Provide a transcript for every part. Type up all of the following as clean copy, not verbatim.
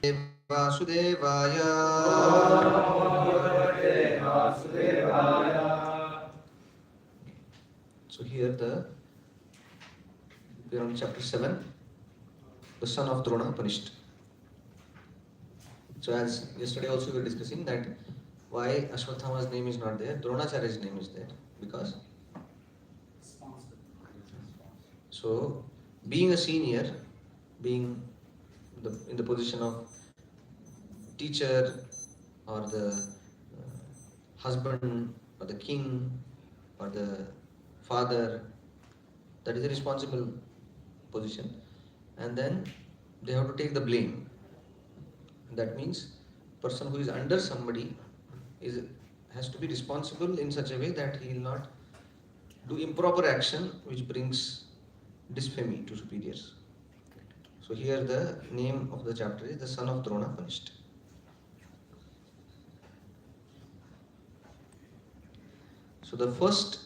Vasudevaya. So here we are on chapter 7, the son of Drona punished. So as yesterday also we were discussing that why Ashwatthama's name is not there, Dronacharya's name is there. Because so being a senior, being in the position of teacher or the husband or the king or the father, that is a responsible position, and then they have to take the blame. That means person who is under somebody is has to be responsible in such a way that he will not do improper action which brings disfamy to superiors. So here the name of the chapter is the son of Drona punished. So the first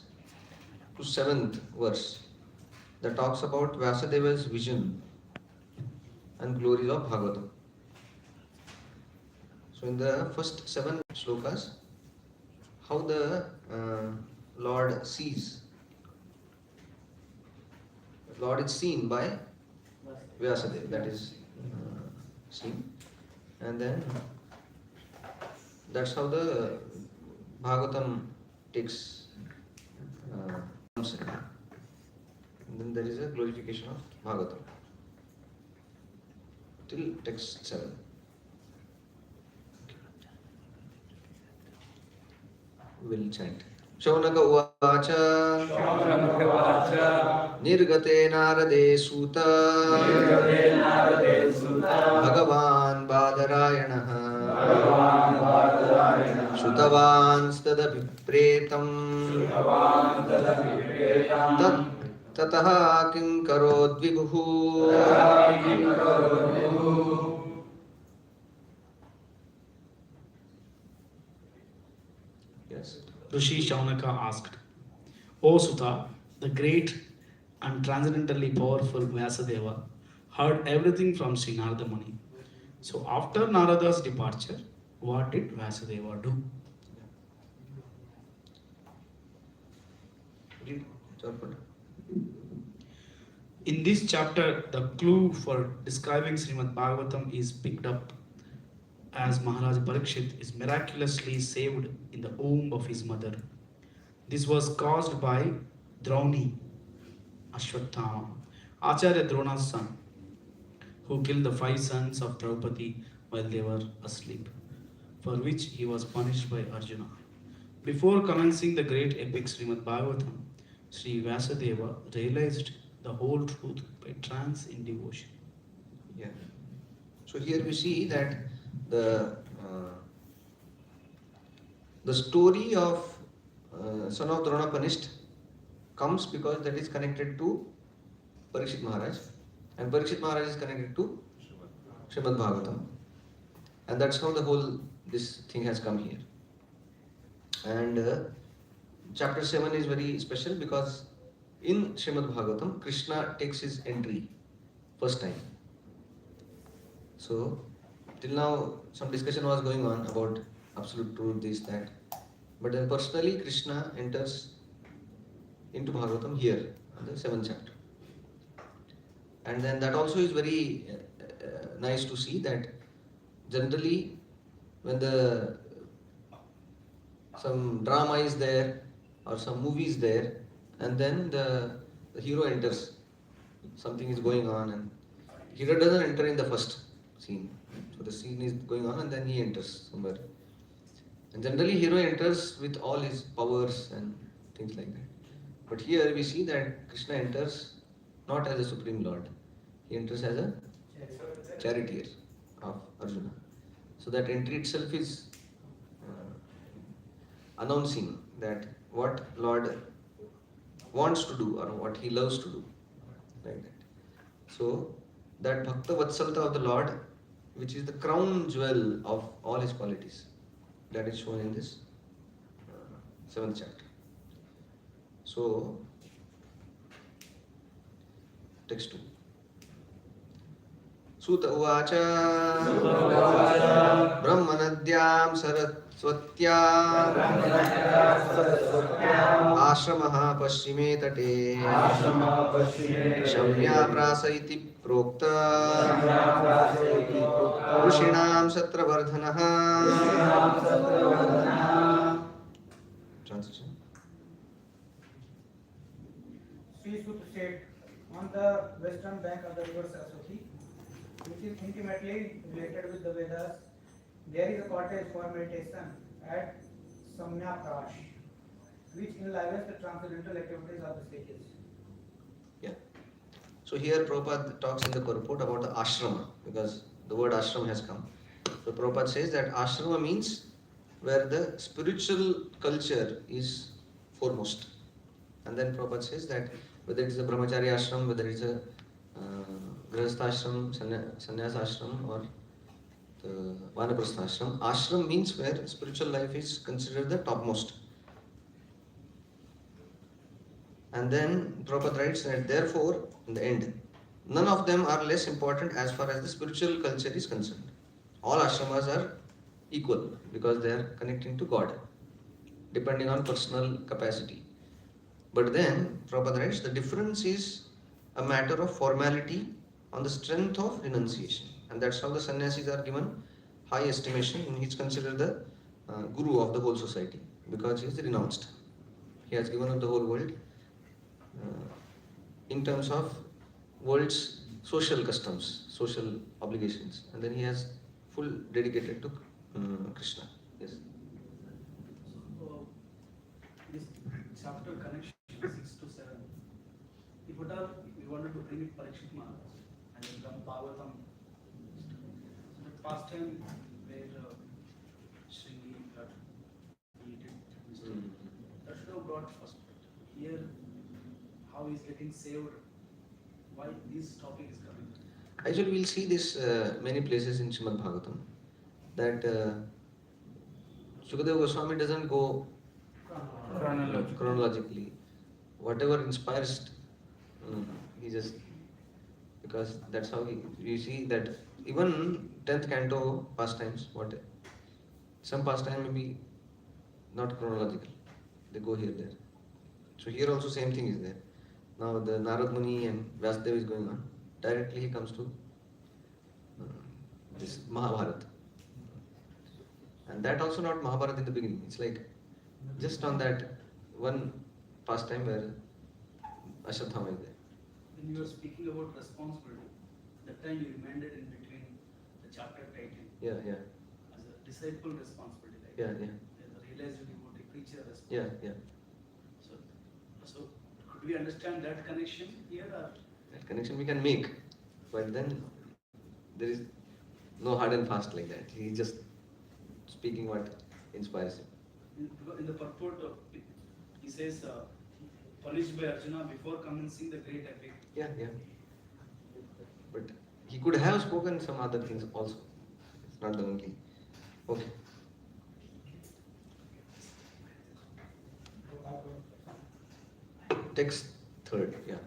to seventh verse that talks about Vyasadeva's vision and glories of Bhagavatam. So in the first 7 shlokas, how the Lord sees. Lord is seen by Vyasadeva, that is seen. And then that's how the Bhagavatam takes and then there is a glorification of Bhagavatam till text 7. We'll chant. Shaunaka uvacha nirgate narade suta bhagavan badarayanaha Shrutavan stadavipretam tataha kinkarod vibhu. Yes. Rishi Shaunaka asked, O Sutta, the great and transcendently powerful Vyasadeva heard everything from Sri Narada Muni. So after Narada's departure, what did Vyasadeva do? Read. In this chapter, the clue for describing Srimad Bhagavatam is picked up as Maharaj Parikshit is miraculously saved in the womb of his mother. This was caused by Drauni, Ashwatthama, Acharya Drona's son, who killed the 5 sons of Draupadi while they were asleep, for which he was punished by Arjuna. Before commencing the great epic Srimad Bhagavatam, Sri Vyasadeva realized the whole truth by trance in devotion. Yeah. So here we see that the story of son of Drona punished comes because that is connected to Parikshit Maharaj, and Parikshit Maharaj is connected to Srimad Bhagavatam, and that's how the whole this thing has come here. And chapter 7 is very special because in Srimad Bhagavatam, Krishna takes his entry first time. So till now some discussion was going on about absolute truth, this, that. But then personally Krishna enters into Bhagavatam here, in the 7th chapter. And then that also is very nice to see that generally when some drama is there or some movie is there and then the hero enters, something is going on and hero doesn't enter in the first scene. So the scene is going on and then he enters somewhere. And generally hero enters with all his powers and things like that. But here we see that Krishna enters not as a Supreme Lord. He enters as a charioteer of Arjuna. So that entry itself is announcing that what Lord wants to do or what he loves to do. Like that. So that Bhakta Vatsalta of the Lord, which is the crown jewel of all his qualities, that is shown in this 7th chapter. So, text 2. Sut uvacha Brahmanadyam Saraswatyam आश्रमः पश्चिमे तटे शम्या प्रास इति प्रोक्त ऋषीणां सत्रवर्धनः Translation. Sri Sutta said, on the western bank of the river Saraswati, which is intimately related with the Vedas, there is a cottage for meditation at Samyaprash, which enlivens the transcendental activities of the sages. Yeah. So here Prabhupada talks in the purport about the ashrama, because the word ashram has come. So Prabhupada says that ashrama means where the spiritual culture is foremost. And then Prabhupada says that whether it is a brahmachari ashram, whether it is a grihastha ashram, sannyas ashram, or the vanaprastha ashram, ashram means where spiritual life is considered the topmost. And then Prabhupada writes that therefore, in the end, none of them are less important as far as the spiritual culture is concerned. All ashramas are equal because they are connecting to God, depending on personal capacity. But then, Prabhupada writes, the difference is a matter of formality on the strength of renunciation. And that's how the sannyasis are given high estimation, and he's considered the guru of the whole society because he is renounced. He has given up the whole world in terms of world's social customs, social obligations, and then he has full dedicated to Krishna. Yes. So, this chapter connection 6 to 7. If at all we wanted to bring it Parikshit Maharaj and then come Bhagavatam, the past time where Shringi got deleted, that should have brought first. Here, how he's getting saved, why this topic is coming. Actually, we'll see this many places in Srimad Bhagavatam that Sukadeva Goswami doesn't go chronologically. Whatever inspires, he just, because that's how you see that even 10th canto pastimes, some pastime may be not chronological, they go here, there. So here also same thing is there. Now the Narad Muni and Vyasdev is going on. Directly he comes to this Mahabharata. And that also not Mahabharata in the beginning. It's like just on that one pastime where Ashwatthama is there. When you were speaking about responsibility, that time you reminded in between the chapter title Yeah. as a disciple responsibility. Like Yeah. the realized devotee, preacher Yeah. responsibility. So could we understand that connection here or? That connection we can make. But then there is no hard and fast like that. He's just speaking what inspires him. In the purport of, he says, punished by Arjuna before commencing the great epic. Yeah. But he could have spoken some other things also. It's not the only. Okay. Text third, yeah.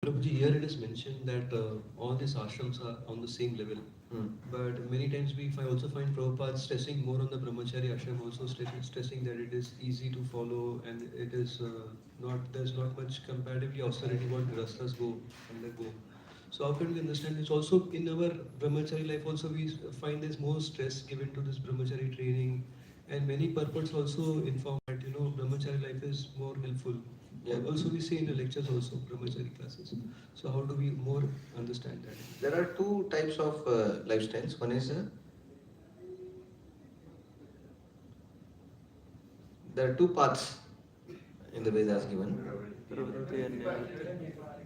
Prabhuji, here it is mentioned that all these ashrams are on the same level. But many times I also find Prabhupada stressing more on the brahmachari ashram, also stressing that it is easy to follow and it is there's not much comparatively austerity what grihasthas undergo. So how can we understand this? Also in our brahmachari life also we find there's more stress given to this brahmachari training, and many purports also inform that brahmachari life is more helpful. Yeah. Also we see in the lectures also brahmachari classes. So how do we more understand that? There are two types of lifestyles. One is there are two paths in the Vedas given: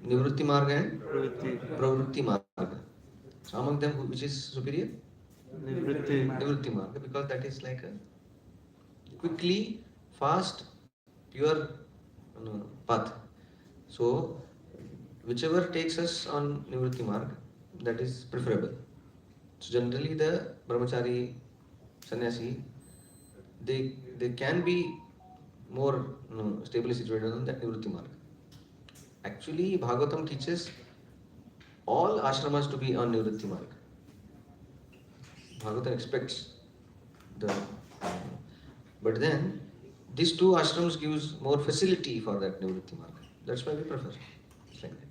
Nivrutti Marga and Pravrutti Marga. So among them, which is superior? Nivrutti Marga, because that is like a quickly, fast, pure path. So whichever takes us on Nivrutti Marg, that is preferable. So generally the brahmachari, sannyasi, they can be more stably situated on that Nivrutti Marg. Actually, Bhagavatam teaches all ashramas to be on Nivritti Marg. Bhagavatam expects the, but then these two ashrams gives more facility for that Nivritti Marg. That's why we prefer. It's like that.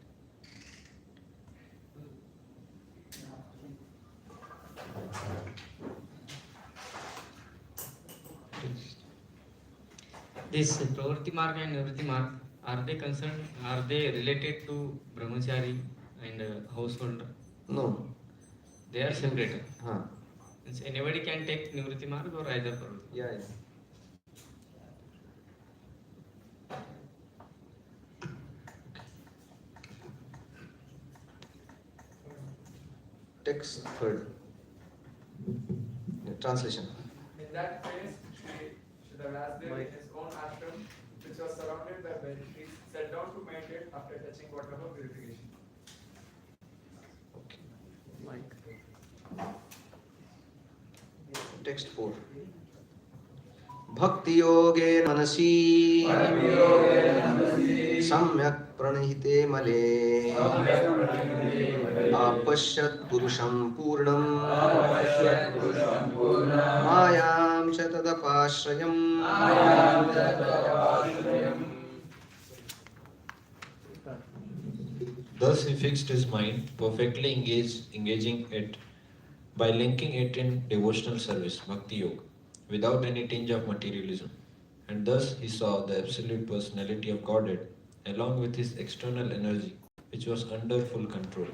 This Pravritti Marg and Nivritti Marg, are they concerned, are they related to Brahmachari and householder? No. They are separated. Huh. Means anybody can take Nivritti Marg or either Pravritti. Yeah. Text third. Translation. In that place, Shri Shridharasdev in his own ashram, which was surrounded by benches, sat down to meditate after touching water for purification. Text 4. Bhakti yoge manasi samyak pranihite male apashyat purusham purnam mayam cha tadapashrayam. Thus he fixed his mind, perfectly engaging it by linking it in devotional service, Bhakti Yoga, without any tinge of materialism. And thus he saw the absolute personality of Godhead along with his external energy, which was under full control.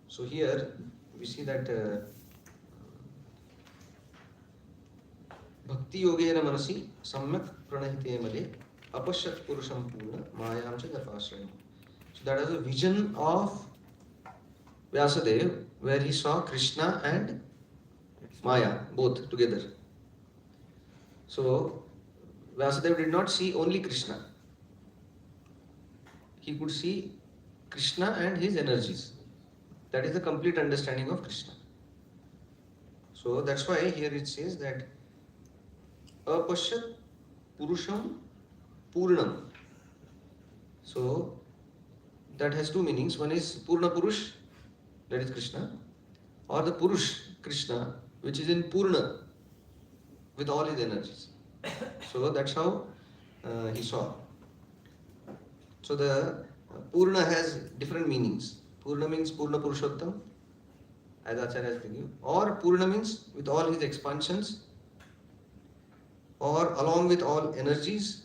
So here we see that Bhakti yogena manasi samyak pranahite male apashyat purusham purna mayam cha tapashrayam. So that is a vision of Vyasadeva where he saw Krishna and Maya both together. So Vyasadeva did not see only Krishna. He could see Krishna and his energies. That is the complete understanding of Krishna. So that's why here it says that apashyat purusham purnam. So that has two meanings. One is Purna Purush, that is Krishna, or the Purush, Krishna, which is in Purna with all his energies. So that's how he saw. So the Purna has different meanings. Purna means Purna Purushottam, as Acharya has given, or Purna means with all his expansions, or along with all energies.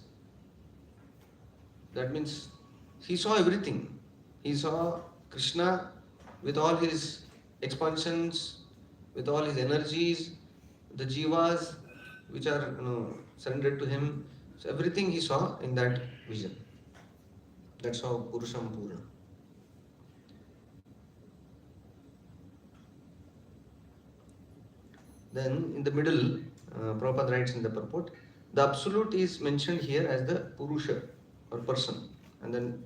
That means he saw everything. He saw Krishna with all his expansions, with all his energies, the jivas which are surrendered to him. So everything he saw in that vision. That's how Purusham Purna. Then in the middle, Prabhupada writes in the purport, the absolute is mentioned here as the Purusha or person. And then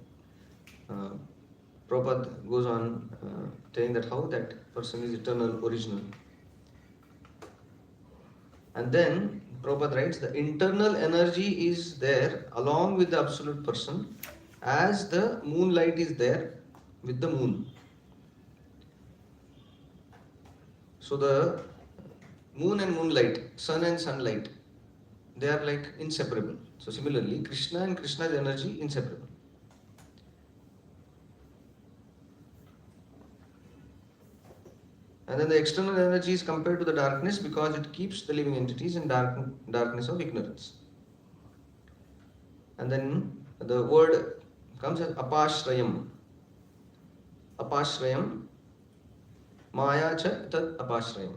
Prabhupada goes on telling that how that person is eternal, original. And then Prabhupada writes, the internal energy is there along with the absolute person as the moonlight is there with the moon. So the moon and moonlight, sun and sunlight, they are like inseparable. So similarly, Krishna and Krishna's energy inseparable. And then the external energy is compared to the darkness because it keeps the living entities in darkness of ignorance. And then the word comes as apashrayam. Apashrayam, maya cha tat apashrayam.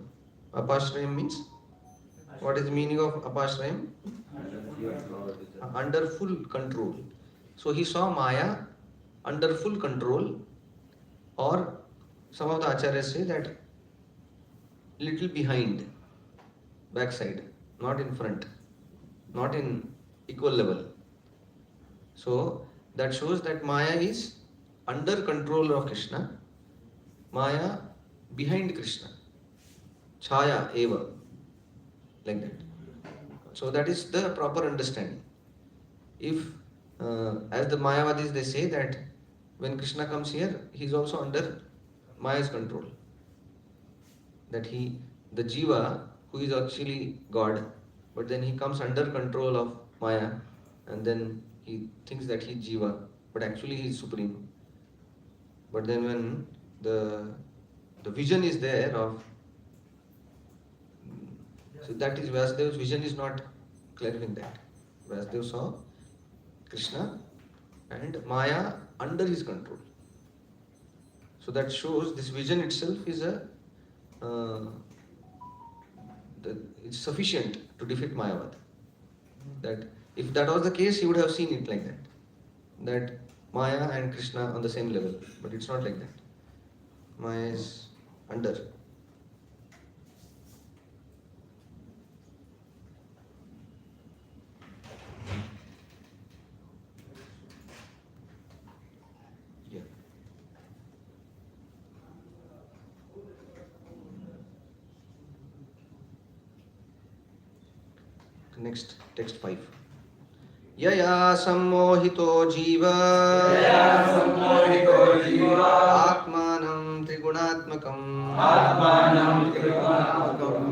Apashrayam means, what is the meaning of apashrayam? Under full control. So he saw Maya under full control, or some of the acharyas say that little behind, backside, not in front, not in equal level. So that shows that Maya is under control of Krishna, Maya behind Krishna, Chaya eva, like that. So that is the proper understanding. If, as the Mayavadis, they say that when Krishna comes here, he is also under Maya's control. That the Jiva, who is actually God, but then he comes under control of Maya, and then he thinks that he is Jiva, but actually he is supreme. But then when the vision is there of, so that is Vyasdev's vision is not clarifying that. Vyasdev saw Krishna and Maya under his control. So that shows this vision itself is it's sufficient to defeat Mayavad. That if that was the case, he would have seen it like that. That Maya and Krishna on the same level, but it's not like that. Maya is under. Yeah. Next, text 5. Yaya sammohito jiva atmanam trigunatmakam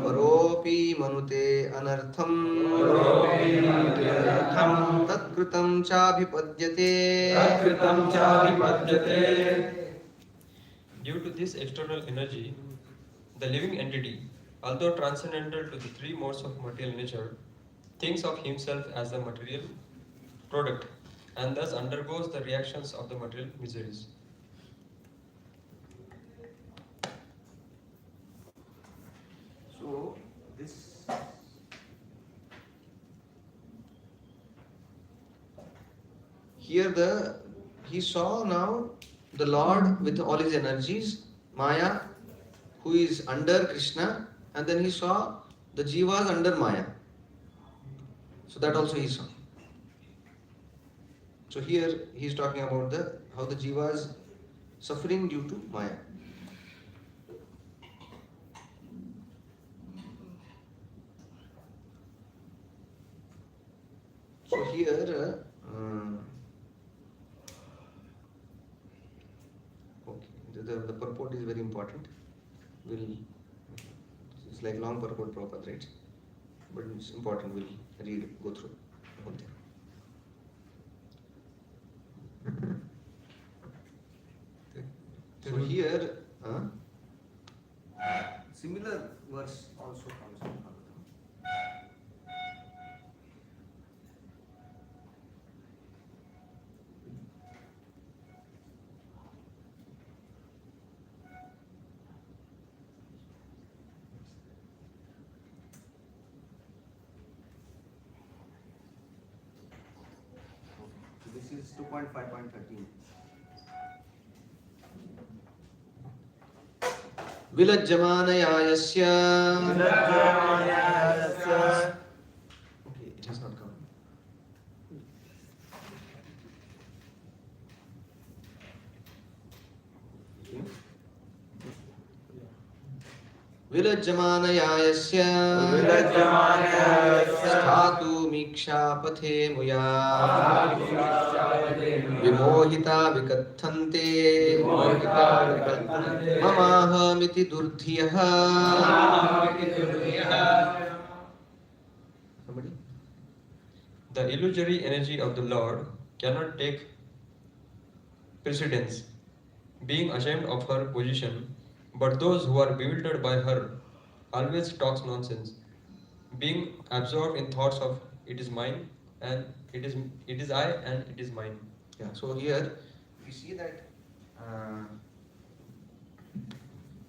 varopi manute anartham tatkritam chabhipadyate. Due to this external energy, the living entity, although transcendental to the three modes of material nature, thinks of himself as the material product and thus undergoes the reactions of the material miseries. So this here he saw now the Lord with all his energies, Maya, who is under Krishna, and then he saw the Jivas under Maya. So that also he saw. So here he is talking about how the Jivas suffering due to Maya. So here, okay, the purport is very important. It's like long purport Prabhupada writes, but it's important. We'll go through the whole thing. So here, similar verse also comes in Bhagavatam. This is 2.5.13. Vilajjamanaya yasya. Okay, it has not come. Vilajjamanaya yasya. Sthatu mikshapathe muya. Vimohita vikathante. Mamahamiti durdhiyaha. Somebody? The illusory energy of the Lord cannot take precedence, being ashamed of her position, but those who are bewildered by her always talks nonsense, being absorbed in thoughts of it is mine and it is I and it is mine. Yeah, so here we see that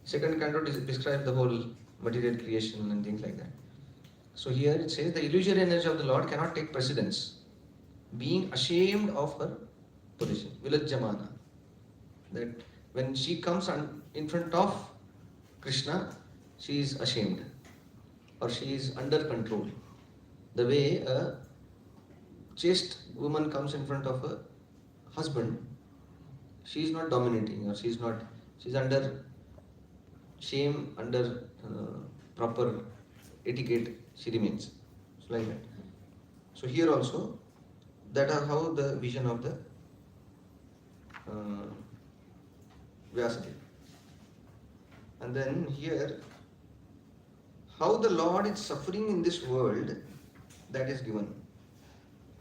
second canto describes the whole material creation and things like that. So here it says the illusory energy of the Lord cannot take precedence, being ashamed of her position. Vilajjamana. That when she comes in front of Krishna, she is ashamed or she is under control. The way a chaste woman comes in front of a husband, she is not dominating or she is under shame, under proper etiquette, she remains. So like that. So here also, that are how the vision of the Vyasadeva. And then here, how the Lord is suffering in this world, that is given.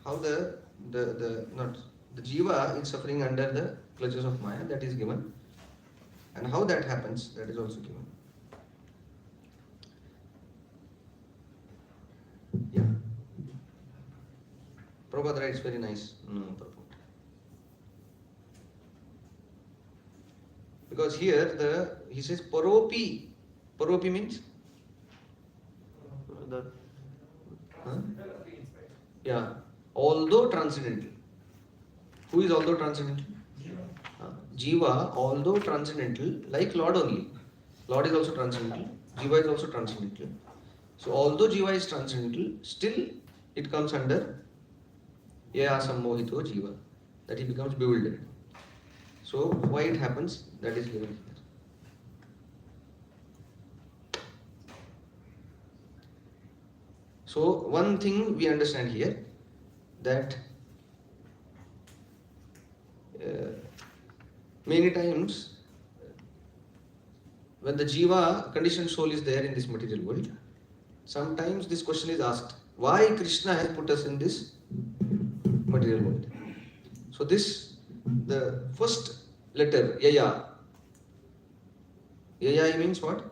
How the Jiva is suffering under the clutches of Maya, that is given. And how that happens, that is also given. Yeah. Prabhupada writes very nice purport. Because here he says paropi. Paropi means yeah, although transcendental. Who is although transcendental? Jiva, although transcendental, like Lord only. Lord is also transcendental. Jiva is also transcendental. So although Jiva is transcendental, still it comes under Yaya Sammohito Jiva, that he becomes bewildered. So why it happens, that is given here. So one thing we understand here, that many times when the Jiva conditioned soul is there in this material world, sometimes this question is asked, why Krishna has put us in this material world? So this, the first letter, Yaya. Yaya means what?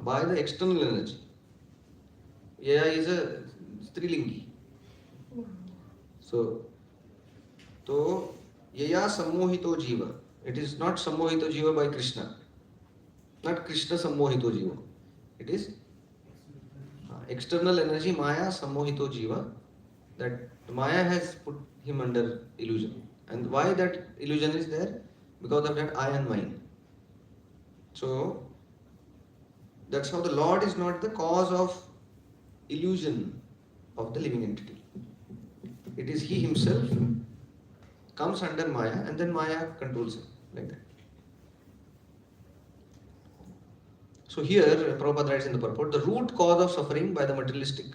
By the external energy. Yaya is a strilingi. So Yaya Sammohito Jiva. It is not Sammohito Jiva by Krishna. Not Krishna Sammohito Jiva. It is external energy, Maya Sammohito Jiva. That Maya has put him under illusion. And why that illusion is there? Because of that I and mine. So that's how the Lord is not the cause of illusion of the living entity. It is he himself comes under Maya and then Maya controls him, like that. So here Prabhupada writes in the purport, the root cause of suffering by the materialistic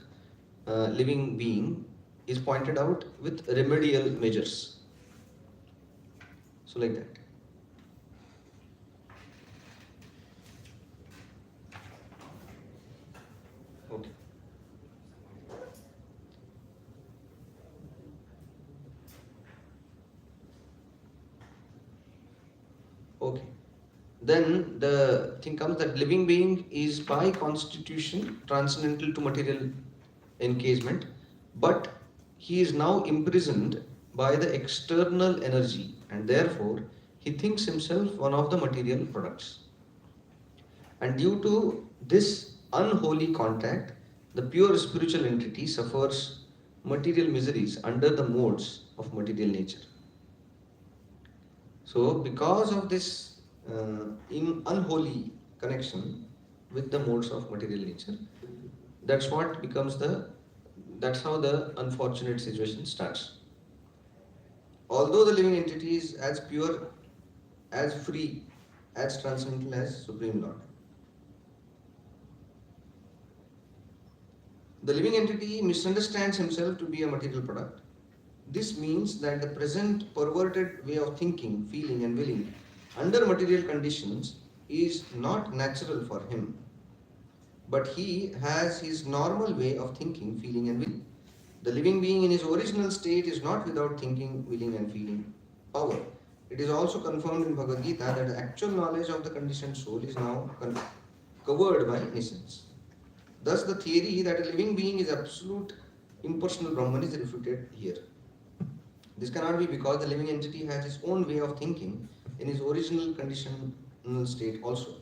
living being is pointed out with remedial measures. So like that. Okay. Okay. Then the thing comes that living being is by constitution transcendental to material encasement, but he is now imprisoned by the external energy and therefore he thinks himself one of the material products. And due to this unholy contact, the pure spiritual entity suffers material miseries under the modes of material nature. So because of this unholy connection with the modes of material nature, that's what becomes that's how the unfortunate situation starts. Although the living entity is as pure, as free, as transcendental as Supreme Lord, the living entity misunderstands himself to be a material product. This means that the present perverted way of thinking, feeling and willing under material conditions is not natural for him. But he has his normal way of thinking, feeling and willing. The living being in his original state is not without thinking, willing and feeling power. It is also confirmed in Bhagavad Gita that the actual knowledge of the conditioned soul is now covered by innocence. Thus the theory that a living being is absolute impersonal Brahman is refuted here. This cannot be because the living entity has his own way of thinking in his original conditional state also.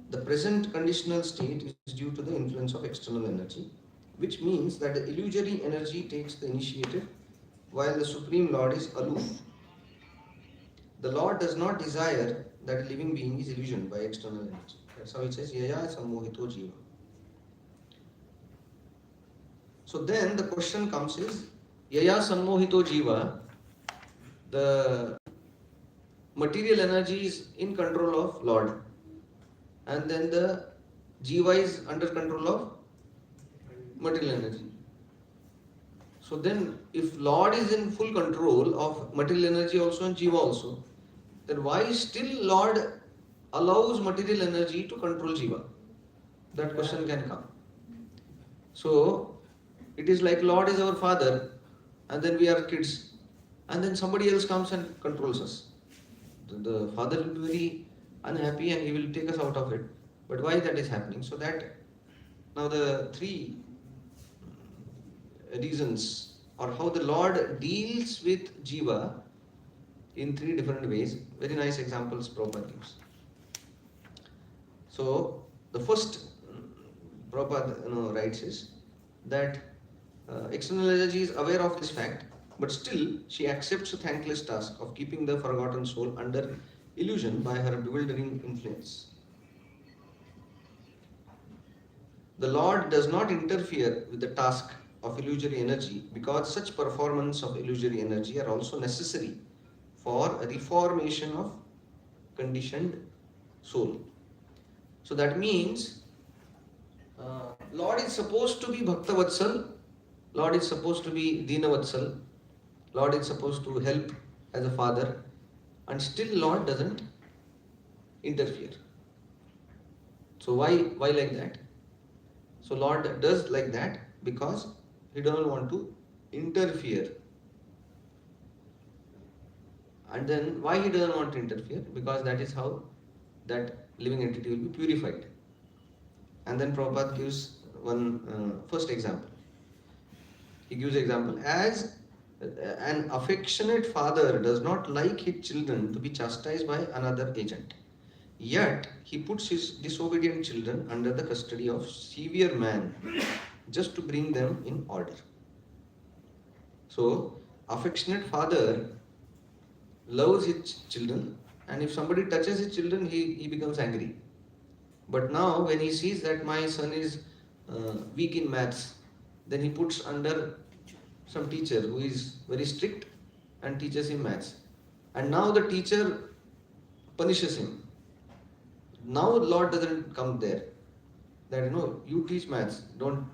The present conditional state is due to the influence of external energy, which means that the illusory energy takes the initiative while the Supreme Lord is aloof. The Lord does not desire that a living being is illusioned by external energy. That's how it says, Yaya Sammohito Jiva. So then the question comes is, Yaya Sammohito Jiva, the material energy is in control of Lord. And then the Jiva is under control of material energy. So then, if Lord is in full control of material energy also and Jiva also, then why still Lord allows material energy to control Jiva? That question can come. So, it is like Lord is our father, and then we are kids, and then somebody else comes and controls us. The father will be very unhappy and he will take us out of it. But why that is happening? So that now the three reasons or how the Lord deals with Jiva in three different ways. Very nice examples Prabhupada gives. So the first Prabhupada writes is that external energy is aware of this fact, but still she accepts the thankless task of keeping the forgotten soul under illusion by her bewildering influence. The Lord does not interfere with the task of illusory energy because such performance of illusory energy are also necessary for a reformation of conditioned soul. So that means Lord is supposed to be Bhakta Vatsal, Lord is supposed to be Dina Vatsal, Lord is supposed to help as a father, and still Lord doesn't interfere. So why like that? So Lord does like that because He doesn't want to interfere. And then why He doesn't want to interfere? Because that is how that living entity will be purified. And then Prabhupada gives one first example. He gives example as an affectionate father does not like his children to be chastised by another agent. Yet he puts his disobedient children under the custody of severe man just to bring them in order. So affectionate father loves his children, and if somebody touches his children, he becomes angry. But now when he sees that my son is weak in maths, then he puts under some teacher who is very strict and teaches him maths. And now the teacher punishes him. Now Lord doesn't come there. That you teach maths, don't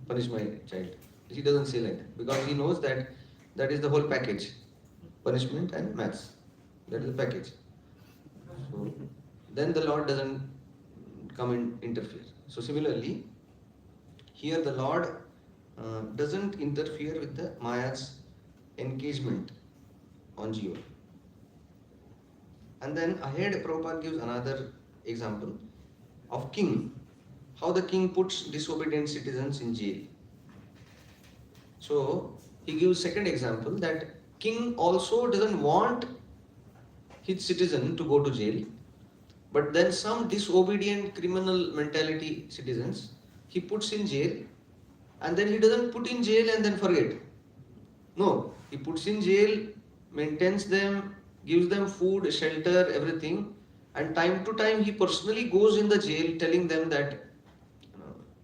punish my child. He doesn't say like that because he knows that that is the whole package. Punishment and maths. That is the package. So then the Lord doesn't come and interfere. So similarly, here the Lord doesn't interfere with the Maya's engagement on Jiva. And then ahead Prabhupada gives another example of king. How the king puts disobedient citizens in jail. So he gives second example that king also doesn't want his citizen to go to jail, but then some disobedient criminal mentality citizens he puts in jail, and then he doesn't put in jail and then forget. No, he puts in jail, maintains them, gives them food, shelter, everything, and time to time he personally goes in the jail telling them that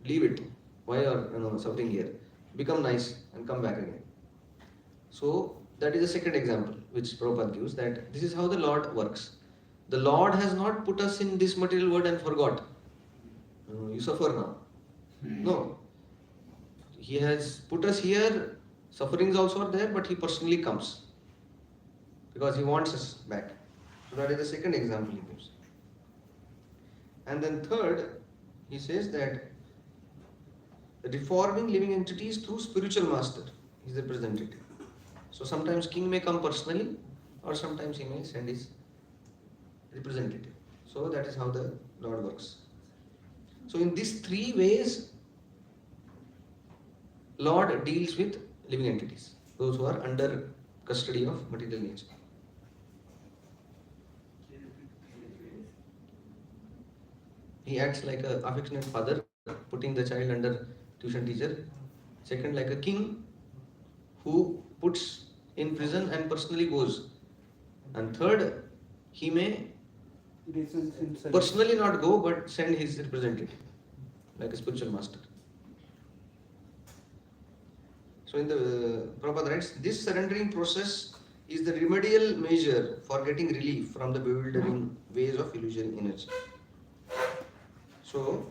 leave it, why are suffering here, become nice and come back again. So that is the second example which Prabhupada gives, that this is how the Lord works. The Lord has not put us in this material world and forgot. You suffer now. No. He has put us here, sufferings also are there, but He personally comes because He wants us back. So that is the second example He gives. And then third, He says that reforming living entities through spiritual master is the representative. So sometimes king may come personally, or sometimes he may send his representative. So that is how the Lord works. So in these three ways, Lord deals with living entities, those who are under custody of material nature. He acts like an affectionate father, putting the child under tuition teacher. Second, like a king who puts in prison and personally goes. And third, he may personally not go but send his representative, like a spiritual master. So in the Prabhupada writes, this surrendering process is the remedial measure for getting relief from the bewildering ways of illusory energy. So,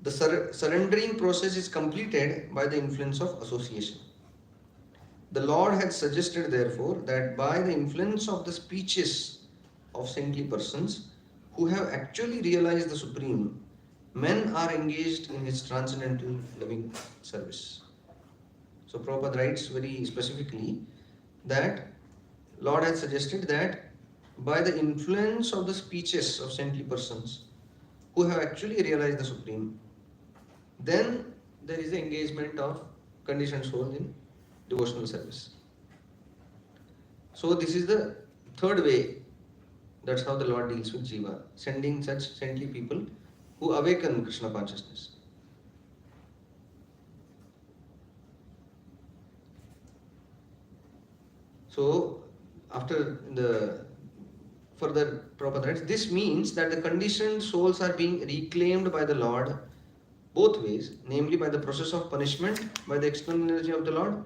the surrendering process is completed by the influence of association. The Lord had suggested, therefore, that by the influence of the speeches of saintly persons who have actually realized the Supreme, men are engaged in His transcendental loving service. So Prabhupada writes very specifically that Lord has suggested that by the influence of the speeches of saintly persons who have actually realized the Supreme, then there is the engagement of conditioned soul in devotional service. So this is the third way. That's how the Lord deals with Jiva, sending such saintly people who awaken Krishna consciousness. So after the further Prabhupada writes, this means that the conditioned souls are being reclaimed by the Lord both ways, namely by the process of punishment by the external energy of the Lord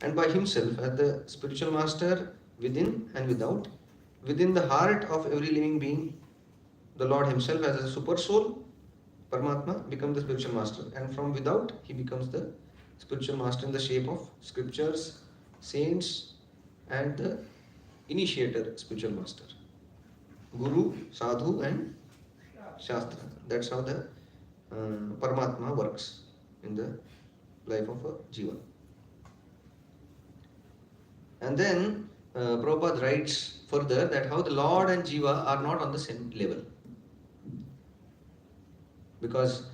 and by Himself as the spiritual master within and without. Within the heart of every living being, the Lord Himself as a super soul, Paramatma, becomes the spiritual master, and from without He becomes the spiritual master in the shape of scriptures, saints, and the initiator spiritual master, Guru, Sadhu, and Shastra. That's how the Paramatma works in the life of a Jiva. And then Prabhupada writes further that how the Lord and Jiva are not on the same level. Because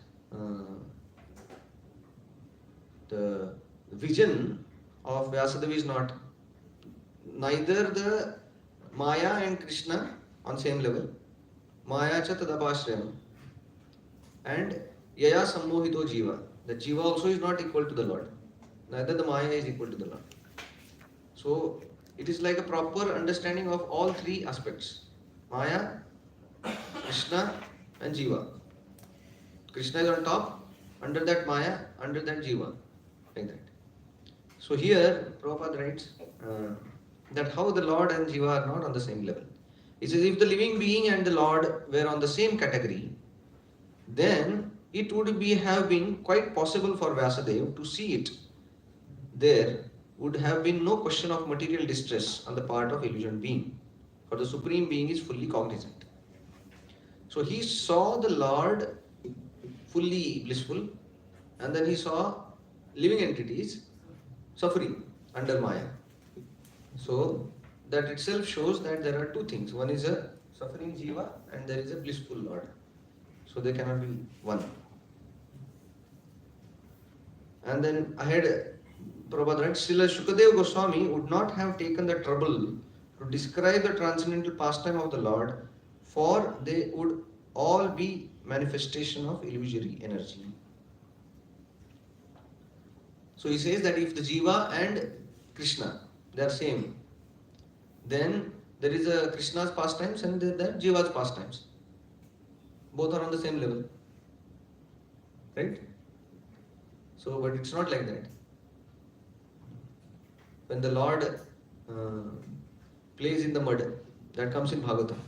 the vision of Vyasadeva is not neither the Maya and Krishna on same level, Maya cha tadapashrayam, and Yaya sammohito Jiva. The Jiva also is not equal to the Lord. Neither the Maya is equal to the Lord. So it is like a proper understanding of all three aspects: Maya, Krishna, and Jiva. Krishna is on top, under that Maya, under that Jiva, like that. So here Prabhupada writes that how the Lord and Jiva are not on the same level. He says if the living being and the Lord were on the same category, then it would have been quite possible for Vyasadeva to see it. There would have been no question of material distress on the part of illusioned being, for the Supreme Being is fully cognizant. So he saw the Lord fully blissful, and then he saw living entities suffering under Maya. So that itself shows that there are two things. One is a suffering Jiva and there is a blissful Lord. So they cannot be one. And then ahead, Prabhupada writes, Srila Shukadeva Goswami would not have taken the trouble to describe the transcendental pastime of the Lord, for they would all be manifestation of illusory energy. So he says that if the Jiva and Krishna, they are same, then there is a Krishna's pastimes and there are Jiva's pastimes. Both are on the same level. Right? So, but it's not like that. When the Lord plays in the mud, that comes in Bhagavatam.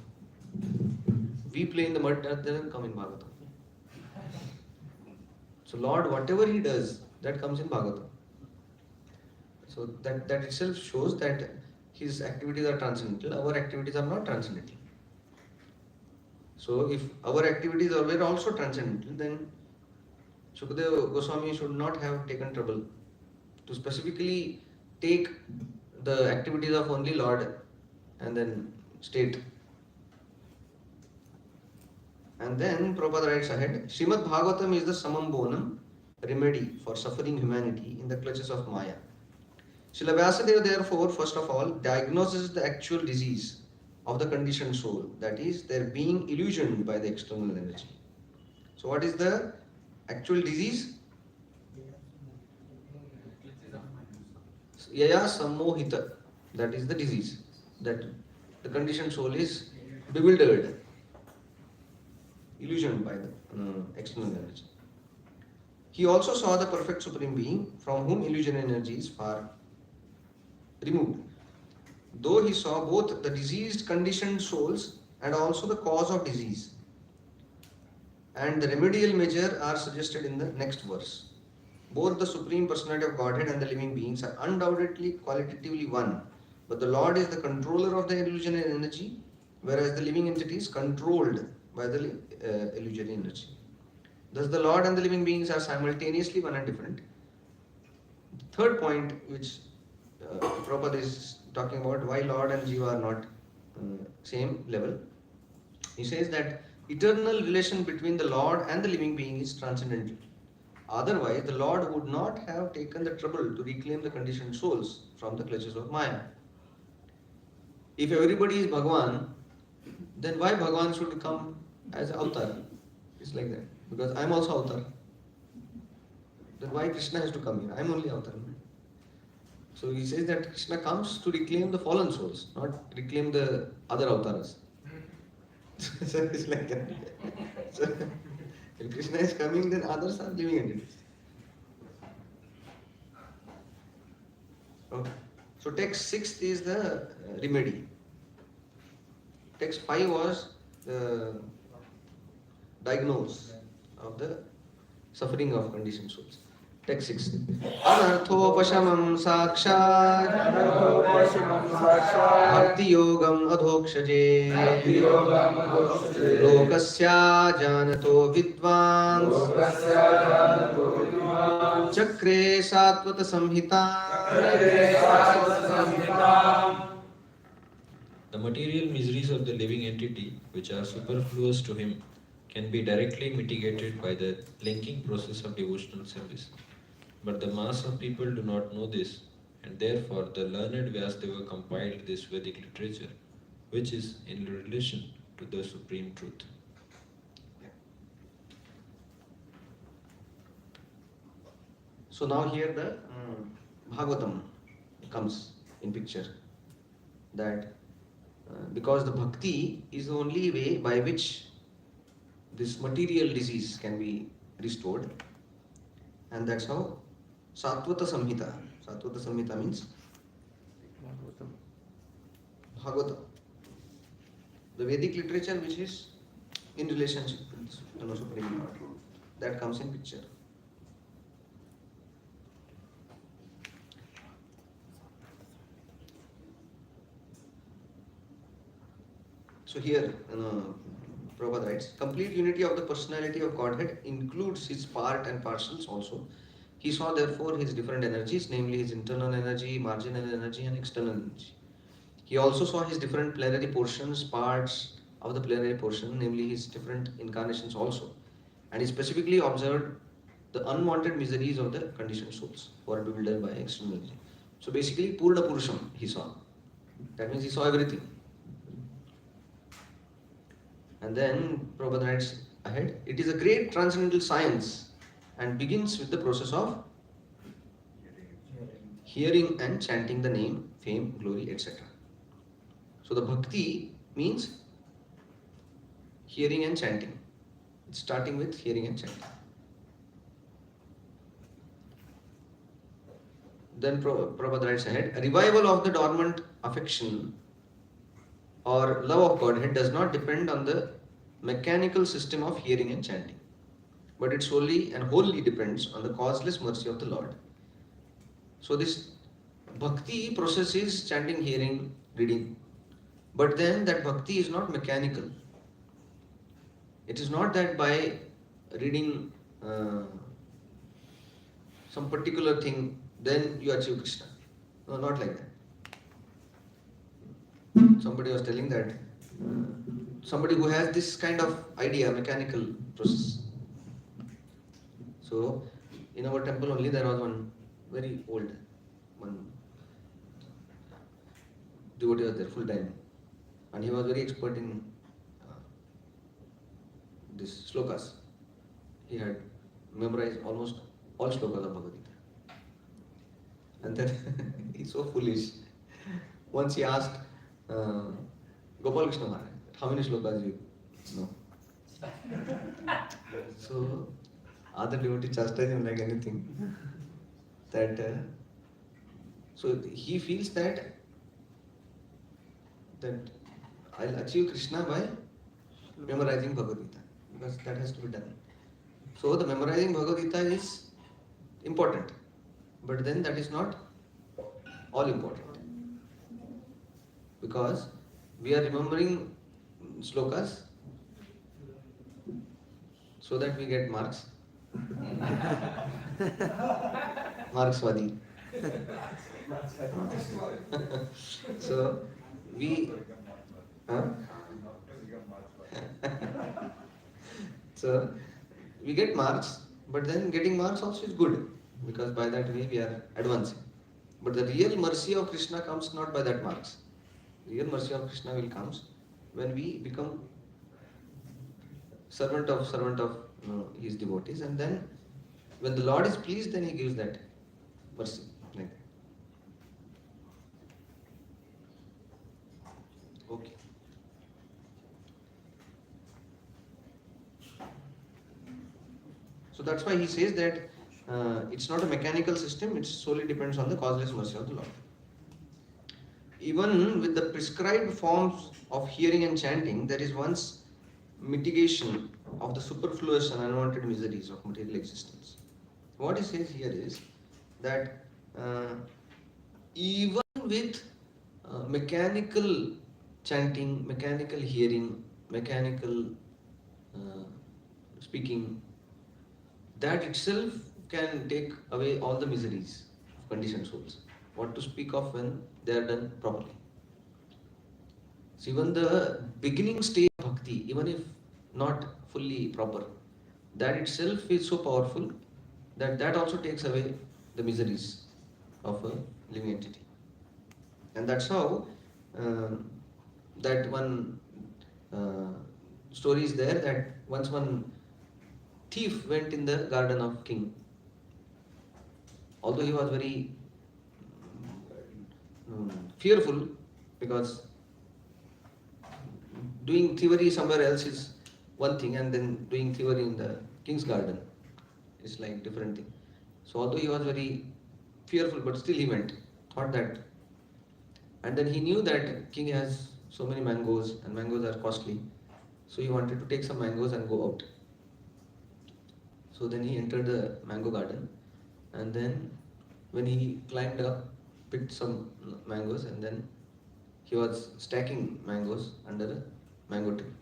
We play in the mud, that doesn't come in Bhagavatam. So Lord, whatever He does, that comes in Bhagavatam. So that itself shows that His activities are transcendental, our activities are not transcendental. So if our activities were also transcendental, then Shukadeva Goswami should not have taken trouble to specifically take the activities of only Lord and then state. And then Prabhupada writes ahead, Srimad Bhagavatam is the summum bonum remedy for suffering humanity in the clutches of Maya. Srila Vyasadeva therefore, first of all, diagnoses the actual disease of the conditioned soul, that is, their being illusioned by the external energy. So what is the actual disease? Yaya sammohita, that is the disease, that the conditioned soul is bewildered, illusioned by the external energy. He also saw the perfect Supreme Being from whom illusion energy is far removed. Though he saw both the diseased conditioned souls and also the cause of disease. And the remedial measure are suggested in the next verse. Both the Supreme Personality of Godhead and the living beings are undoubtedly qualitatively one, but the Lord is the controller of the illusionary energy, whereas the living entity is controlled by the illusory energy. Thus, the Lord and the living beings are simultaneously one and different. Third point, which Prabhupada is talking about, why Lord and Jiva are not same level. He says that eternal relation between the Lord and the living being is transcendental. Otherwise, the Lord would not have taken the trouble to reclaim the conditioned souls from the clutches of Maya. If everybody is Bhagavan, then why Bhagavan should come as avatar? It's like that. Because I'm also avatar. Then why Krishna has to come here? I'm only avatar. So he says that Krishna comes to reclaim the fallen souls, not reclaim the other avatars. So it's like that. So if Krishna is coming, then others are living entities. Okay. So text 6 is the remedy. Text 5 was the diagnose of the suffering of conditioned souls. Text 6. Anarthopashamam sakshat bhakti yogam adhokshaje lokasya janato vidvans chakre satvata samhita. The material miseries of the living entity, which are superfluous to him, can be directly mitigated by the linking process of devotional service. But the mass of people do not know this, and therefore the learned Vyasadeva compiled this Vedic literature, which is in relation to the supreme truth. So now here the Bhagavatam comes in picture. That because the bhakti is the only way by which this material disease can be restored, and that's how Satvata Samhita. Satvata Samhita means Bhagavatam, the Vedic literature which is in relationship with the Supreme Lord. That comes in picture. So here, Prabhupada writes, complete unity of the personality of Godhead includes his part and parcels also. He saw therefore his different energies, namely his internal energy, marginal energy and external energy. He also saw his different plenary portions, parts of the plenary portion, namely his different incarnations also. And he specifically observed the unwanted miseries of the conditioned souls who are bewildered by external energy. So basically, Purna Purusham he saw. That means he saw everything. And then Prabhupada writes ahead, it is a great transcendental science and begins with the process of hearing and chanting the name, fame, glory, etc. So the bhakti means hearing and chanting. It's starting with hearing and chanting. Then Prabhupada writes ahead, a revival of the dormant affection or love of Godhead does not depend on the mechanical system of hearing and chanting, but it solely and wholly depends on the causeless mercy of the Lord. So this bhakti process is chanting, hearing, reading, but then that bhakti is not mechanical. It is not that by reading some particular thing, then you achieve Krishna. No, not like that. Somebody was telling that somebody who has this kind of idea, mechanical process. So, in our temple only there was one very old one devotee was there full time, and he was very expert in this slokas. He had memorized almost all slokas of Bhagavad Gita. And then he's so foolish. Once he asked Gopal Krishna Maharaj, how many slokas you know? So other devotee chastised him like anything. That so he feels that I'll achieve Krishna by memorizing Bhagavad Gita, because that has to be done. So the memorizing Bhagavad Gita is important, but then that is not all important, because we are remembering slokas so that we get marks. Markswadi. So we huh? So we get marks, but then getting marks also is good, because by that way we are advancing. But the real mercy of Krishna comes not by that marks. Real mercy of Krishna will comes when we become servant of his devotees, and then when the Lord is pleased, then he gives that mercy. Like that. Okay. So that's why he says that it's not a mechanical system, it solely depends on the causeless mercy of the Lord. Even with the prescribed forms of hearing and chanting, there is once mitigation of the superfluous and unwanted miseries of material existence. What he says here is that even with mechanical chanting, mechanical hearing, mechanical speaking, that itself can take away all the miseries of conditioned souls. What to speak of when they are done properly. So even the beginning stage of bhakti, even if not fully proper, that itself is so powerful that that also takes away the miseries of a living entity. And that's how that one story is there, that once one thief went in the garden of king. Although he was very fearful, because doing thievery somewhere else is one thing, and then doing thievery in the king's garden is like different thing. So although he was very fearful, but still he went, thought that. And then he knew that king has so many mangoes, and mangoes are costly. So he wanted to take some mangoes and go out. So then he entered the mango garden, and then when he climbed up, picked some mangoes, and then he was stacking mangoes under a mango tree.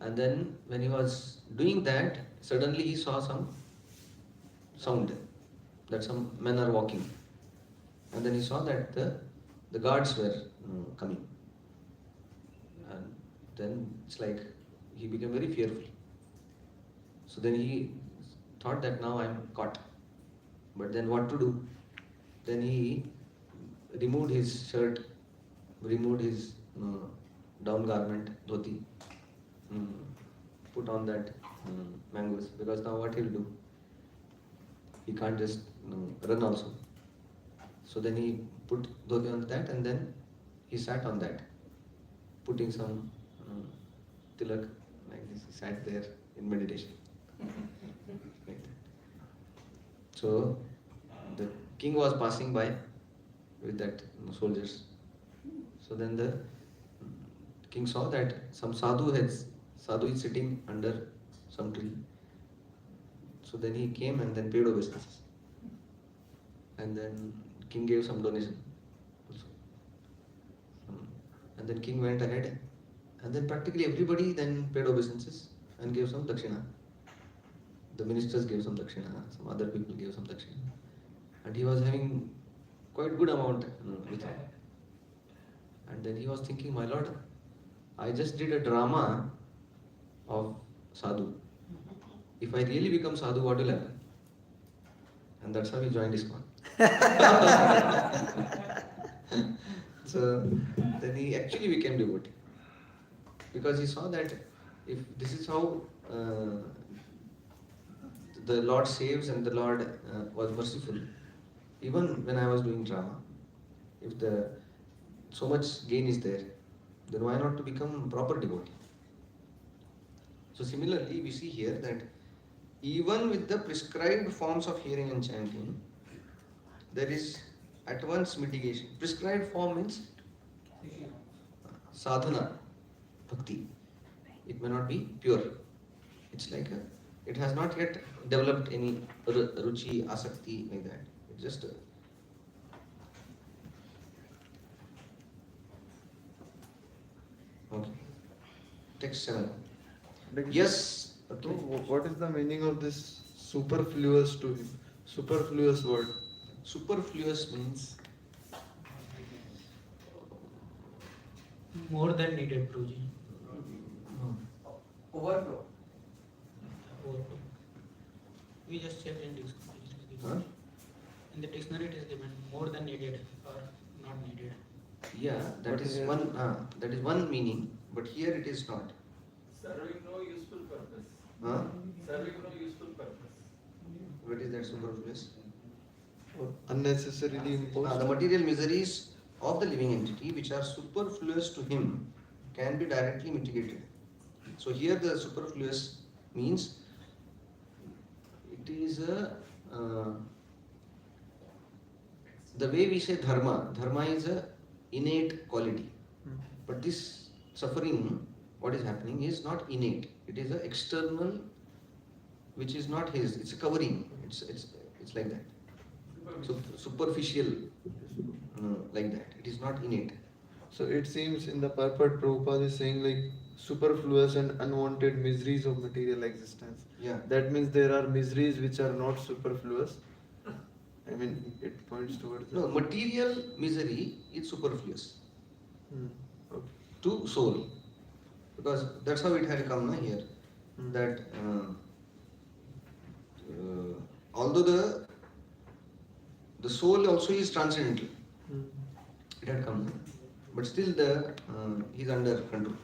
And then when he was doing that, suddenly he saw some sound, that some men are walking. And then he saw that the guards were coming. And then it's like he became very fearful. So then he thought that now I am caught. But then what to do? Then he removed his shirt, removed his down garment, dhoti, put on that mangoes, because now what he'll do? He can't just run also. So then he put dhoti on that, and then he sat on that, putting some tilak like this. He sat there in meditation. Like that. So the king was passing by with that soldiers. So then the king saw that some sadhu is sitting under some tree. So then he came and then paid obeisances. And then king gave some donation also. And then king went ahead, and then practically everybody then paid obeisances and gave some dakshina. The ministers gave some dakshina, some other people gave some dakshina. And he was having quite good amount with him. And then he was thinking, my lord, I just did a drama of sadhu. If I really become sadhu, what will happen? And that's how he joined ISKCON. So then he actually became devotee, because he saw that if this is how the Lord saves and the Lord was merciful, even when I was doing drama, if so much gain is there, then why not to become proper devotee? So similarly, we see here that even with the prescribed forms of hearing and chanting, there is at once mitigation. Prescribed form means sadhana bhakti. It may not be pure. It's like it has not yet developed any ruchi, asakti like that. It just okay. Text 7. Yes. So, Okay. what is the meaning of this superfluous to him? Superfluous word. Superfluous means More than needed, Guruji. Overflow. We just checked in dictionary. huh? In the dictionary it is given more than needed or not needed. Yeah, that But is here- one meaning, but here it is not. Serving no useful purpose. Huh? Serving no useful purpose. What is that superfluous? Or unnecessarily imposed. The material miseries of the living entity which are superfluous to him can be directly mitigated. So here the superfluous means it is the way we say dharma. Dharma is a innate quality, Hmm. but this suffering, what is happening is not innate. It is an external, which is not his. It's a covering. It's like that. So superficial, like that. It is not innate. So it seems in the purport Prabhupada is saying like superfluous and unwanted miseries of material existence. Yeah. That means there are miseries which are not superfluous. I mean, it points towards No, material misery is superfluous Hmm. Okay. to soul, because that's how it had come here. Hmm. That although the soul also is transcendental, Hmm. it had come, but still he's under control.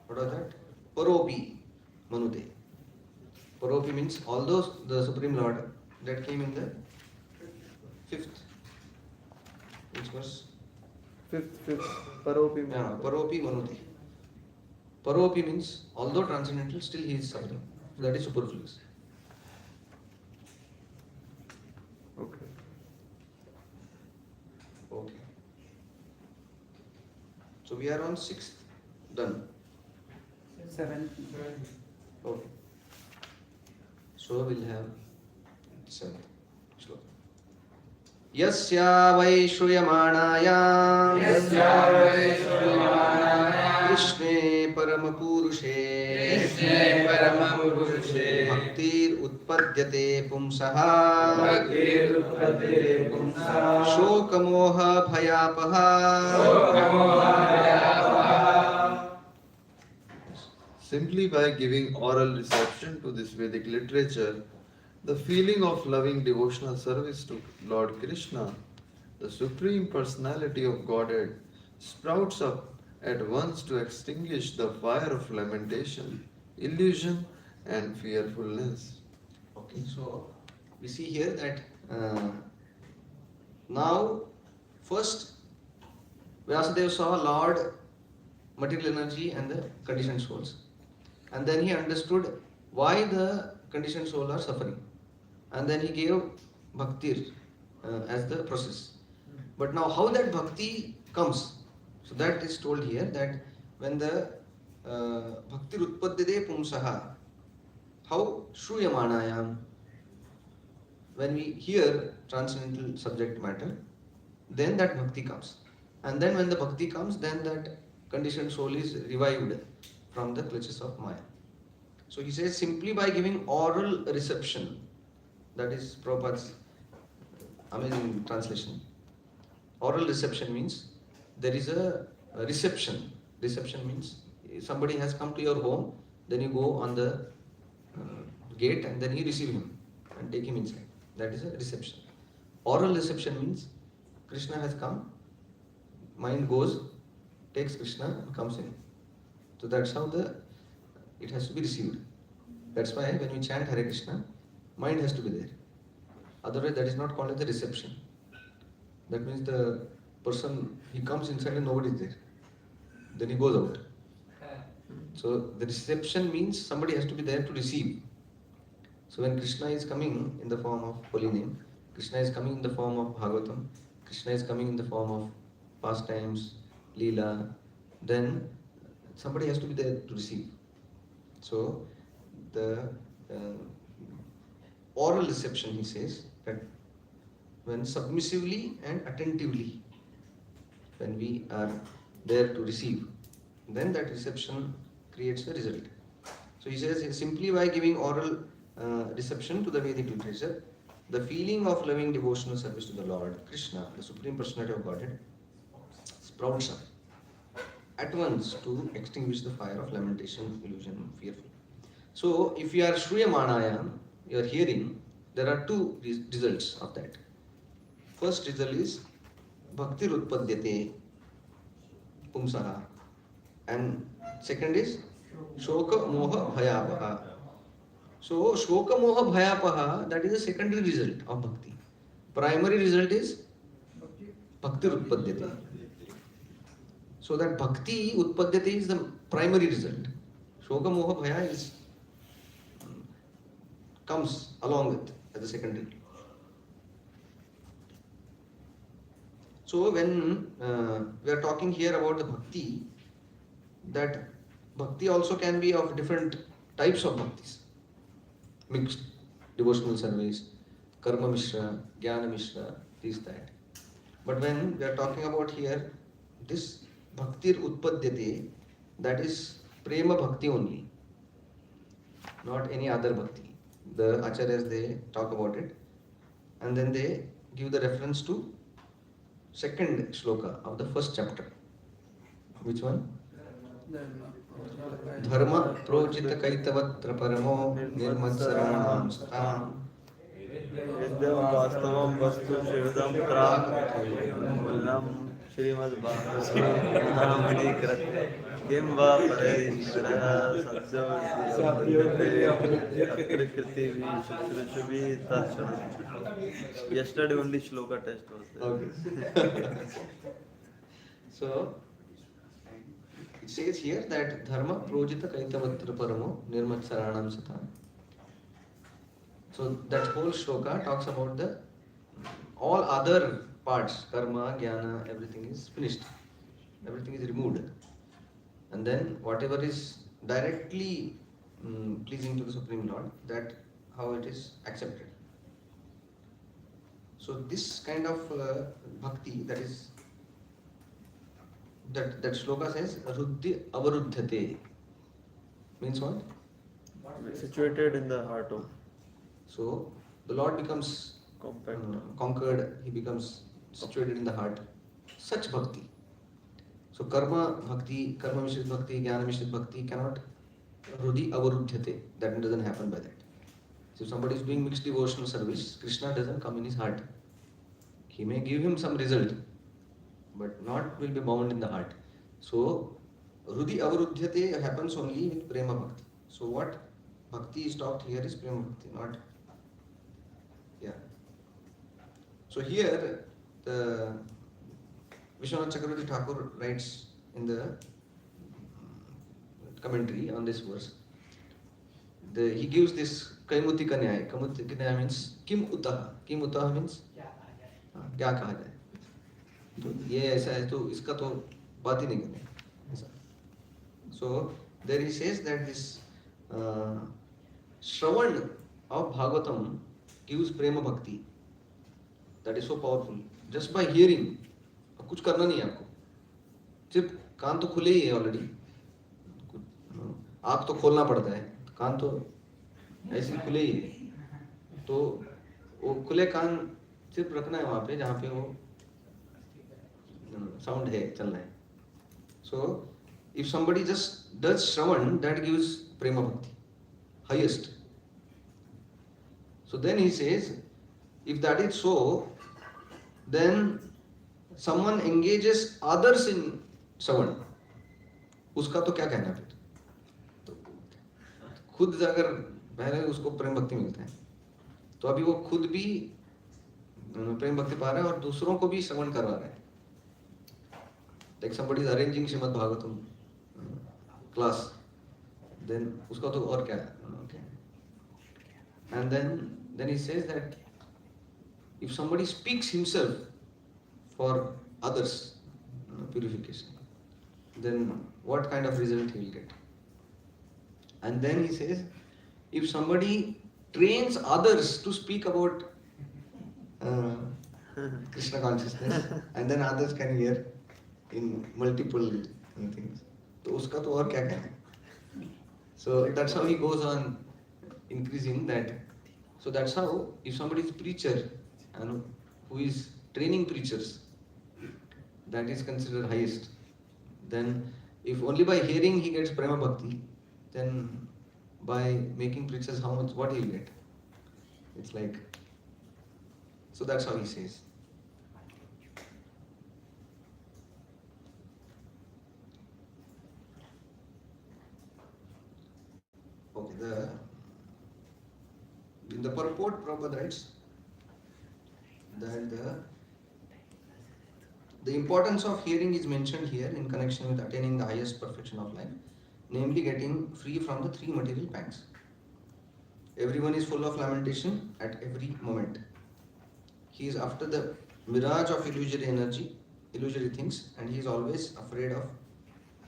What was that? Paropi Manute. Paropi means although the Supreme Lord, that came in the 5th. Which verse? Fifth, Paropi. Yeah, Paropi Manute. Paropi means although transcendental, still he is suffering. So that is superfluous. Okay. Okay. So we are on 6th. Done. 7. Okay. So we'll have 7th shloka. यस्या वै श्रूयमाणायां कृष्णे परमपुरुषे भक्तिरुत्पद्यते पुंसः शोकमोह भयापहा Simply by giving oral reception to this Vedic literature, the feeling of loving devotional service to Lord Krishna, the Supreme Personality of Godhead, sprouts up at once to extinguish the fire of lamentation, illusion, and fearfulness. Okay, so we see here that now first Vyasadeva saw Lord, material energy and the conditioned souls, and then he understood why the conditioned souls are suffering, and then he gave bhakti as the process. But now how that bhakti comes, so that is told here, that when the bhakti utpaddite pumsaha, how shruyamanayam, when we hear transcendental subject matter, then that bhakti comes. And then when the bhakti comes, then that conditioned soul is revived from the clutches of Maya. So he says simply by giving oral reception, that is Prabhupada's amazing translation. Oral reception means there is a reception. Reception means somebody has come to your home, then you go on the gate and then you receive him and take him inside. That is a reception. Oral reception means Krishna has come, mind goes, takes Krishna and comes in. So that's how it has to be received. That's why when we chant Hare Krishna, mind has to be there. Otherwise that is not called as the reception. That means the person, he comes inside and nobody is there. Then he goes out. So the reception means somebody has to be there to receive. So when Krishna is coming in the form of holy name, Krishna is coming in the form of Bhagavatam, Krishna is coming in the form of pastimes, Leela, then somebody has to be there to receive. So the oral reception, he says, that when submissively and attentively, when we are there to receive, then that reception creates a result. So he says, simply by giving oral reception to the Vedic literature, the feeling of loving devotional service to the Lord, Krishna, the Supreme Personality of Godhead, sprouts up at once to extinguish the fire of lamentation, illusion, fearful. So if you are Shruyamanaya, you are hearing, there are two results of that. First result is Bhakti Rutpadyate Pumsaha, and second is Shoka Moha Bhayapaha. So Shoka Moha Bhayapaha, that is the secondary result of Bhakti. Primary result is Bhakti Rutpadyate. So that Bhakti Utpadyate is the primary result. Shoka Moha Bhaya is comes along with as a secondary. So when we are talking here about the bhakti, that bhakti also can be of different types of bhaktis. Mixed, devotional service, karma mishra, jnana mishra, this, that. But when we are talking about here, this bhaktir utpadyate, that is prema bhakti only, not any other bhakti. The acharyas, they talk about it, and then they give the reference to second shloka of the first chapter. Which one? Dharma projita kaitavatra paramo nirmatsaranam satam. Vidyam vastavam vastu shividam pram Srimad Bhagavatam Kratya Kim va Paradishvara Sadhya Kriti Shukrishubi Tatshana. Yesterday only shloka test was there. Okay. So it says here that dharma projita kaitavatra paramo nirmatsaranam satam. So that whole shloka talks about the all other parts, karma, jnana, everything is finished. Everything is removed. And then whatever is directly pleasing to the Supreme Lord, that how it is accepted. So this kind of bhakti, that is that shloka says ruddhi avaruddhate, means what? Situated in the heart of So the Lord becomes compact. Conquered, he becomes situated in the heart. Such bhakti. So karma bhakti, karma mishrit bhakti, jnana mishrit bhakti cannot rudhi avaruddhate. That doesn't happen by that. So if somebody is doing mixed devotional service, Krishna doesn't come in his heart. He may give him some result, but not will be bound in the heart. So rudhi avaruddhate happens only with prema bhakti. So what bhakti is talked here is prema bhakti, not. Yeah. So here the Vishwanath Chakravarti Thakur writes in the commentary on this verse. He gives this Kaimutika Nyaya. Kaimutika Nyaya means Kim Utaha. Kim Utaha means क्या कहा जाए. तो ये ऐसा है तो इसका तो बात ही नहीं करनी. So there he says that this Shravan of Bhagavatam gives prema bhakti. That is so powerful. Just by hearing, कुछ करना नहीं है आपको. सिर्फ कान तो खुले ही है ऑलरेडी. आँख तो खोलना पड़ता है. कान तो ऐसे खुले ही है. तो वो खुले कान सिर्फ रखना है वहाँ पे जहाँ पे वो साउंड है, चलना है. So if somebody just does Shravan, that gives prema bhakti, highest. So then he says, if that is so, then someone engages others in Shravan. उसका तो क्या कहना फिर? तो खुद अगर पहले उसको प्रेम भक्ति मिलता है, तो अभी वो खुद भी प्रेम भक्ति पा रहा है और दूसरों को भी श्रवण करवा रहा है. Like somebody is arranging Srimad Bhagavatam class, then उसका तो और क्या है? Okay. And then he says that if somebody speaks himself for others purification, then what kind of result he will get? And then he says, if somebody trains others to speak about uh, Krishna consciousness, and then others can hear in multiple things, तो उसका तो और क्या कहना? So that's how he goes on increasing that. So that's how if somebody is preacher, who is training preachers, that is considered highest. Then if only by hearing he gets prema bhakti, then by making preachers how much, what he will get? It's like, so that's how he says. Okay, in the purport, Prabhupada writes that the importance of hearing is mentioned here in connection with attaining the highest perfection of life, namely getting free from the three material pangs. Everyone is full of lamentation at every moment. He is after the mirage of illusory energy, illusory things, and he is always afraid of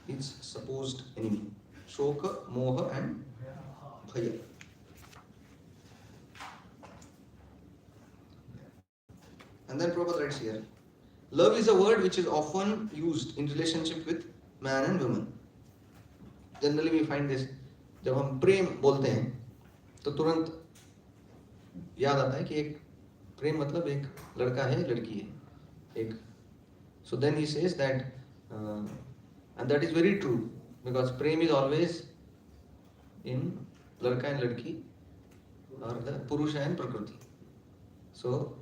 his supposed enemy, Shoka, Moha, and Bhaya. And then Prabhupada writes here, love is a word which is often used in relationship with man and woman. Generally we find this, जब हम प्रेम बोलते हैं तो तुरंत याद आता है कि एक प्रेम मतलब एक लड़का है लड़की है एक. So then he says that and that is very true because Prem is always in लड़का and लड़की or the Purusha and Prakriti. So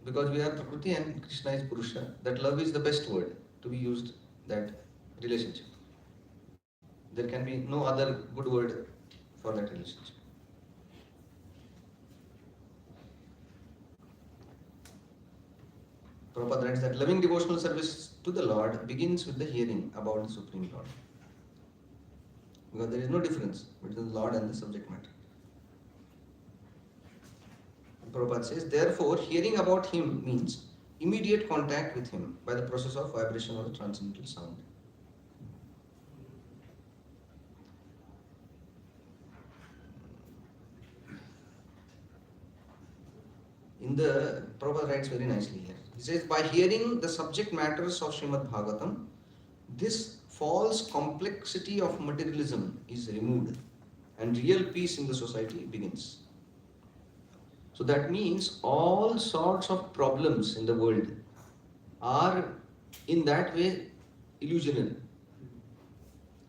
because we are Prakriti and Krishna is Purusha, that love is the best word to be used, that relationship. There can be no other good word for that relationship. Prabhupada writes that loving devotional service to the Lord begins with the hearing about the Supreme Lord. Because there is no difference between the Lord and the subject matter. Prabhupada says, therefore, hearing about him means immediate contact with him by the process of vibration or the transcendental sound. In the Prabhupada writes very nicely here. He says, by hearing the subject matters of Srimad Bhagavatam, this false complexity of materialism is removed and real peace in the society begins. So that means all sorts of problems in the world are in that way illusionary.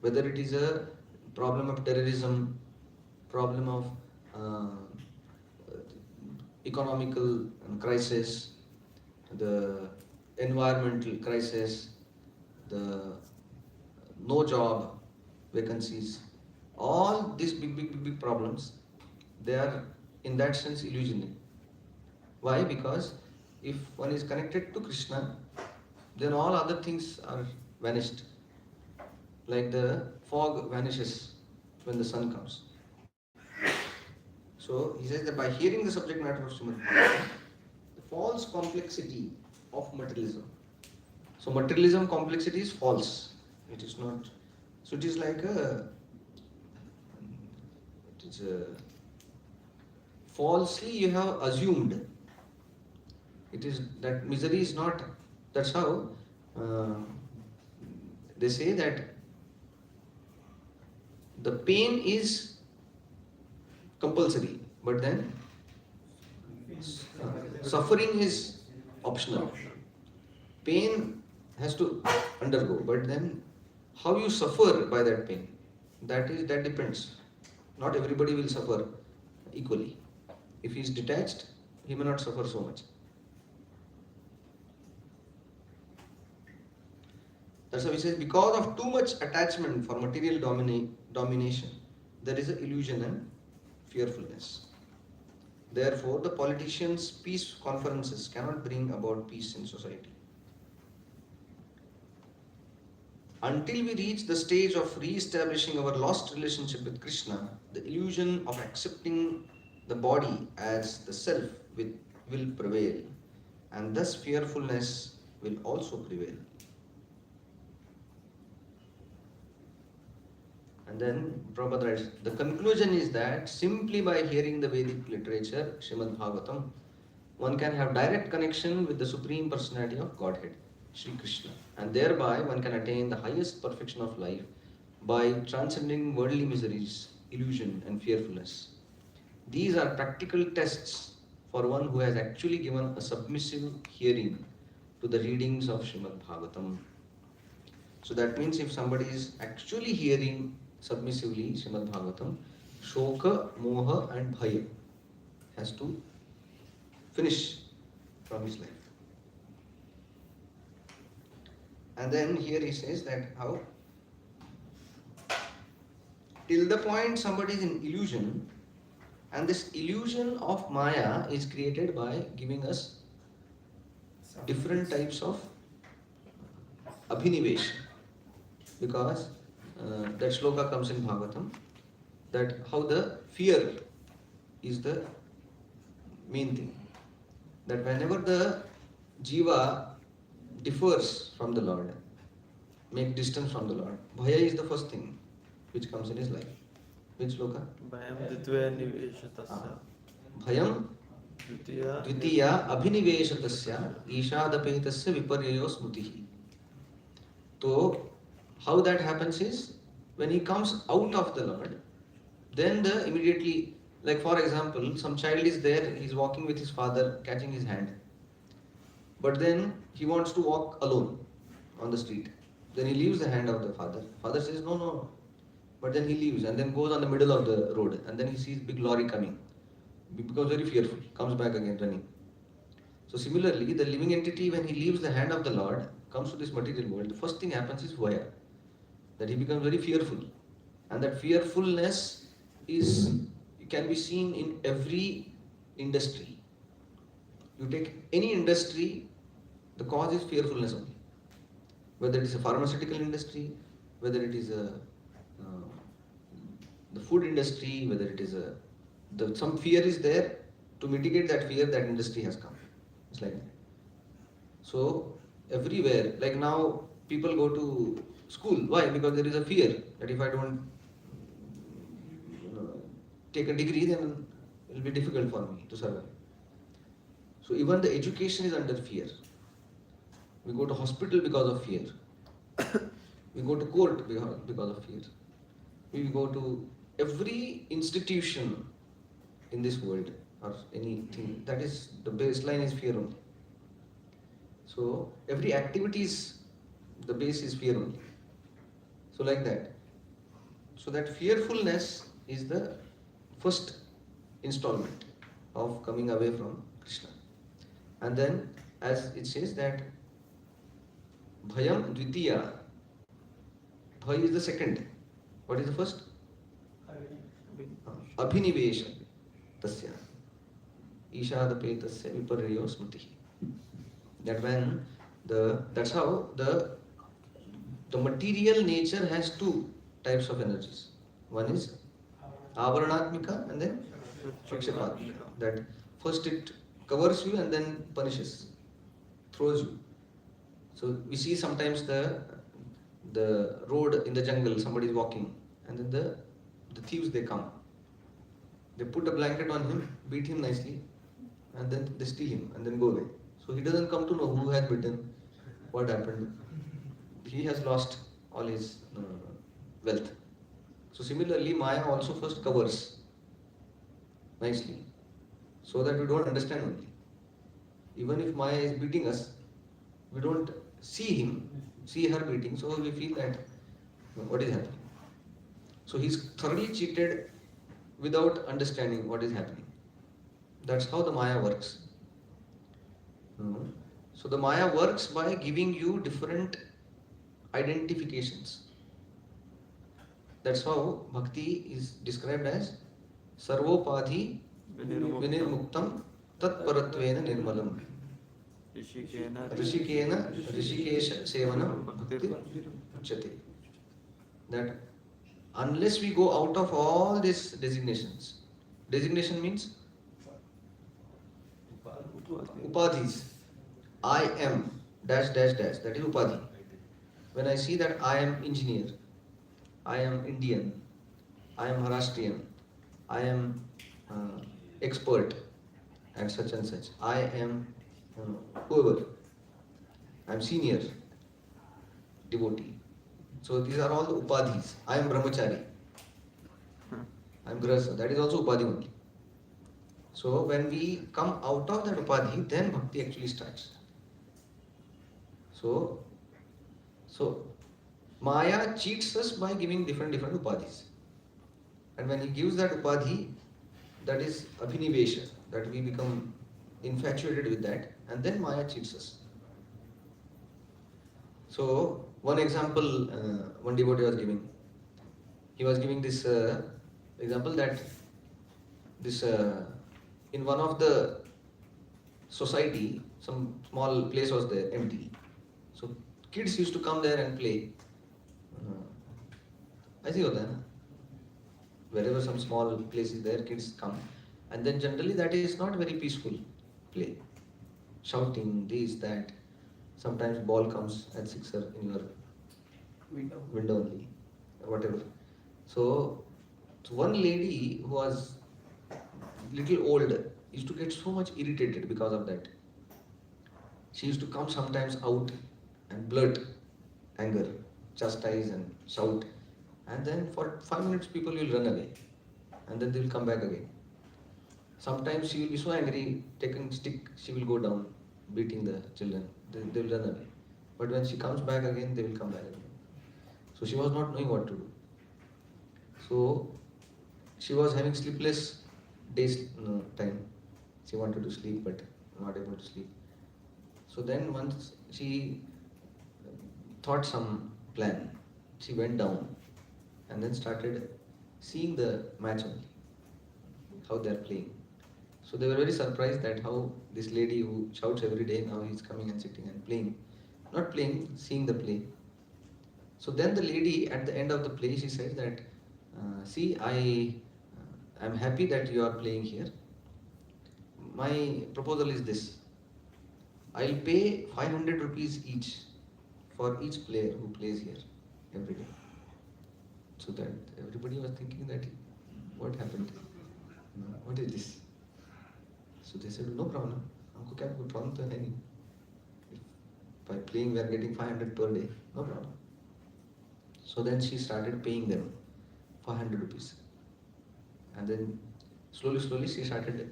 Whether it is a problem of terrorism, problem of economical crisis, the environmental crisis, the no job vacancies, all these big problems, they are in that sense illusionary. Why? Because if one is connected to Krishna, then all other things are vanished. Like the fog vanishes when the sun comes. So he says that by hearing the subject matter of Srimad Bhagavatam, the false complexity of materialism. So materialism complexity is false. It is not. So it is like falsely you have assumed. It is that misery is not. That's how they say that the pain is compulsory, but then suffering is optional. Pain has to undergo, but then how you suffer by that pain, that depends. Not everybody will suffer equally. If he is detached, he may not suffer so much. That's why he says, because of too much attachment for material domination, there is an illusion and fearfulness. Therefore, the politicians' peace conferences cannot bring about peace in society. Until we reach the stage of re-establishing our lost relationship with Krishna, the illusion of accepting the body as the self will prevail, and thus fearfulness will also prevail. And then Prabhupada writes, the conclusion is that simply by hearing the Vedic literature, Srimad Bhagavatam, one can have direct connection with the Supreme Personality of Godhead, Sri Krishna, and thereby one can attain the highest perfection of life by transcending worldly miseries, illusion, and fearfulness. These are practical tests for one who has actually given a submissive hearing to the readings of Srimad Bhagavatam. So that means if somebody is actually hearing submissively Srimad Bhagavatam, Shoka, Moha and Bhaya has to finish from his life. And then here he says that how till the point somebody is in illusion, and this illusion of Maya is created by giving us different types of abhinivesh. Because that shloka comes in Bhagavatam, that how the fear is the main thing. That whenever the jiva differs from the Lord, make distance from the Lord, bhaya is the first thing which comes in his life. Which shloka? Bhayam ditva niveshatasya. Bhayam Dvitiya Dvitiya abhiniveshatasya ishadapetasya viparyayo smutihi. So, how that happens is, when he comes out of the Lord, then the immediately, like for example, some child is there, he is walking with his father, catching his hand. But then he wants to walk alone on the street. Then he leaves the hand of the father. Father says, no, no. But then he leaves and then goes on the middle of the road. And then he sees big lorry coming. He becomes very fearful, comes back again running. So similarly, the living entity, when he leaves the hand of the Lord, comes to this material world, the first thing happens is Vaya. That he becomes very fearful. And that fearfulness can be seen in every industry. You take any industry, the cause is fearfulness only. Whether it is a pharmaceutical industry, whether it is the food industry, whether it is some fear is there. To mitigate that fear, that industry has come. It's like that. So everywhere, like now people go to school. Why? Because there is a fear that if I don't take a degree, then it will be difficult for me to survive. So even the education is under fear. We go to hospital because of fear. We go to court because of fear. We go to every institution in this world or anything. That is, the baseline is fear only. So every activity is, the base is fear only. So like that. So that fearfulness is the first installment of coming away from Krishna. And then, as it says that Bhayam Dvitiya, Bhay is the second. What is the first? Abhinivesha tasya. Ishadapetasya viparyayo smritihi. That when that's how the material nature has two types of energies. One is avaranatmika and then prakshapatmika. That first it covers you and then punishes, throws you. So we see sometimes the road in the jungle, somebody is walking, and then the thieves, they come. They put a blanket on him, beat him nicely, and then they steal him and then go away. So he doesn't come to know who has bitten, what happened. He has lost all his wealth. So similarly, Maya also first covers nicely, so that we don't understand only. Even if Maya is beating us, we don't see her beating, so we feel that what is happening. So he's thoroughly cheated without understanding what is happening. That's how the Maya works. So the Maya works by giving you different identifications. That's how Bhakti is described as Sarvopadhi Vinirmuktam Tatparatvena Nirmalam. Rishikena Rishikesha Sevanam Bhakti Uchyate. That unless we go out of all these designations, designation means upadhis. I am dash dash dash, that is upadhi. When I see that I am engineer, I am Indian, I am Maharashtrian, I am expert at such and such, I am whoever, I am senior devotee. So these are all the upadhis. I am brahmachari, I am grahastha, that is also upadhi only. So when we come out of that upadhi, then bhakti actually starts. So Maya cheats us by giving different upadhis. And when he gives that upadhi, that is abhinivesha, that we become infatuated with that, and then Maya cheats us. So one example, one devotee was giving. He was giving this example that this in one of the society, some small place was there empty. So kids used to come there and play. ऐसे ही होता है ना? Wherever some small place is there, kids come, and then generally that is not very peaceful play. Shouting, this, that. Sometimes ball comes at sixer in your window only, or whatever. So one lady who was little old used to get so much irritated because of that. She used to come sometimes out and blurt anger, chastise and shout, and then for 5 minutes people will run away, and then they will come back again. Sometimes she will be so angry, taking stick, she will go down, beating the children. They will run away. But when she comes back again, they will come back again. So she was not knowing what to do. So she was having sleepless days time. She wanted to sleep but not able to sleep. So then once she thought some plan, she went down and then started seeing the match only, how they are playing. So they were very surprised that how this lady who shouts every day, now he's coming and sitting and playing. Not playing, seeing the play. So then the lady at the end of the play, she said that, see, I am happy that you are playing here. My proposal is this. I'll pay 500 rupees each for each player who plays here every day. So that everybody was thinking that, what happened? What is this? So they said, no problem. हमको क्या कोई problem तो है नहीं. By playing we are getting 500 per day. No problem. So then she started paying them 500 rupees. And then slowly she started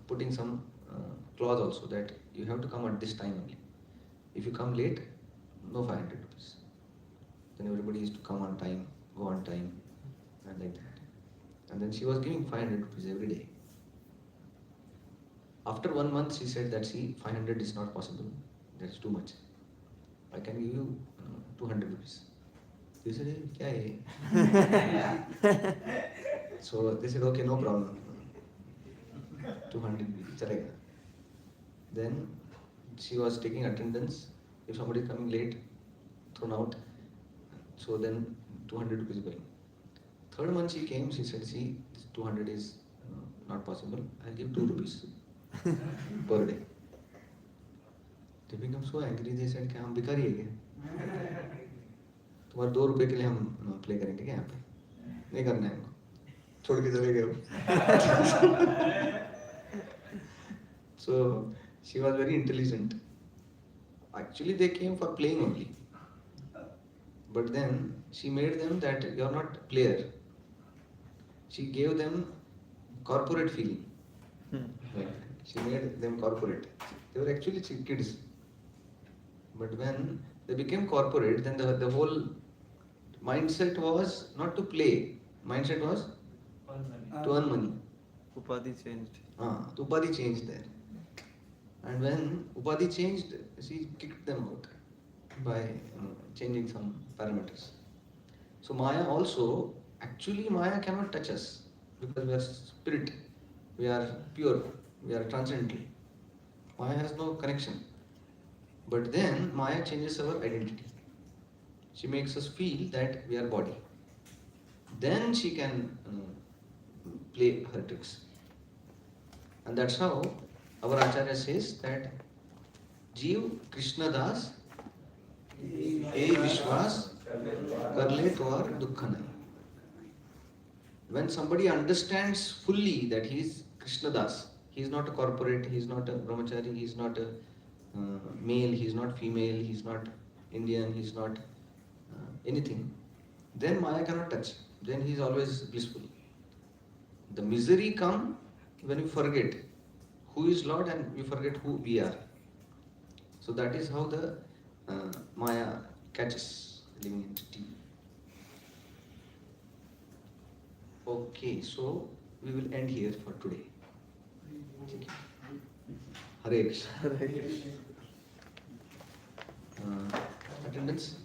putting some clause also that you have to come at this time only. If you come late, no 500 rupees. Then everybody used to come on time, go on time, and like that. And then she was giving 500 rupees every day. After 1 month, she said that, see, 500 is not possible. That's too much. I can give you 200 rupees. They said, hey, kya hai? So they said, okay, no problem. 200 chalega. Then she was taking attendance. If somebody is coming late, thrown out. So then 200 rupees going. Third month she came, she said, see, this 200 is not possible. I'll give 2 rupees per day. They became so angry, they said, कि हम भिखारी है क्या? तुम्हारे 2 रुपए के लिए हम प्ले करेंगे क्या यहाँ पे? नहीं करना है हमको. छोड़ के चले गए. So she was very intelligent. Actually they came for playing only. But then she made them that you are not player. She gave them corporate feeling. She made them corporate. They were actually kids. But when they became corporate, then the whole mindset was not to play. Mindset was to earn money. Upadhi changed. The Upadhi changed there. And when Upadhi changed, she kicked them out by changing some parameters. So Maya also, actually Maya cannot touch us because we are spirit, we are pure, we are transcendental. Maya has no connection. But then Maya changes our identity. She makes us feel that we are body. Then she can play her tricks. And that's how our Acharya says that Jeev Krishna Das ए विश्वास कर ले तो और दुख नहीं. when somebody understands fully that he is Krishna Das, he is not a corporate, he is not a brahmachari, he is not a male, he is not female, he is not Indian, he is not anything, then Maya cannot touch. Then he is always blissful. The misery come when you forget who is Lord and we forget who we are. So that is how the Maya catches living entity. Okay, so we will end here for today. Hare Krishna. Attendance?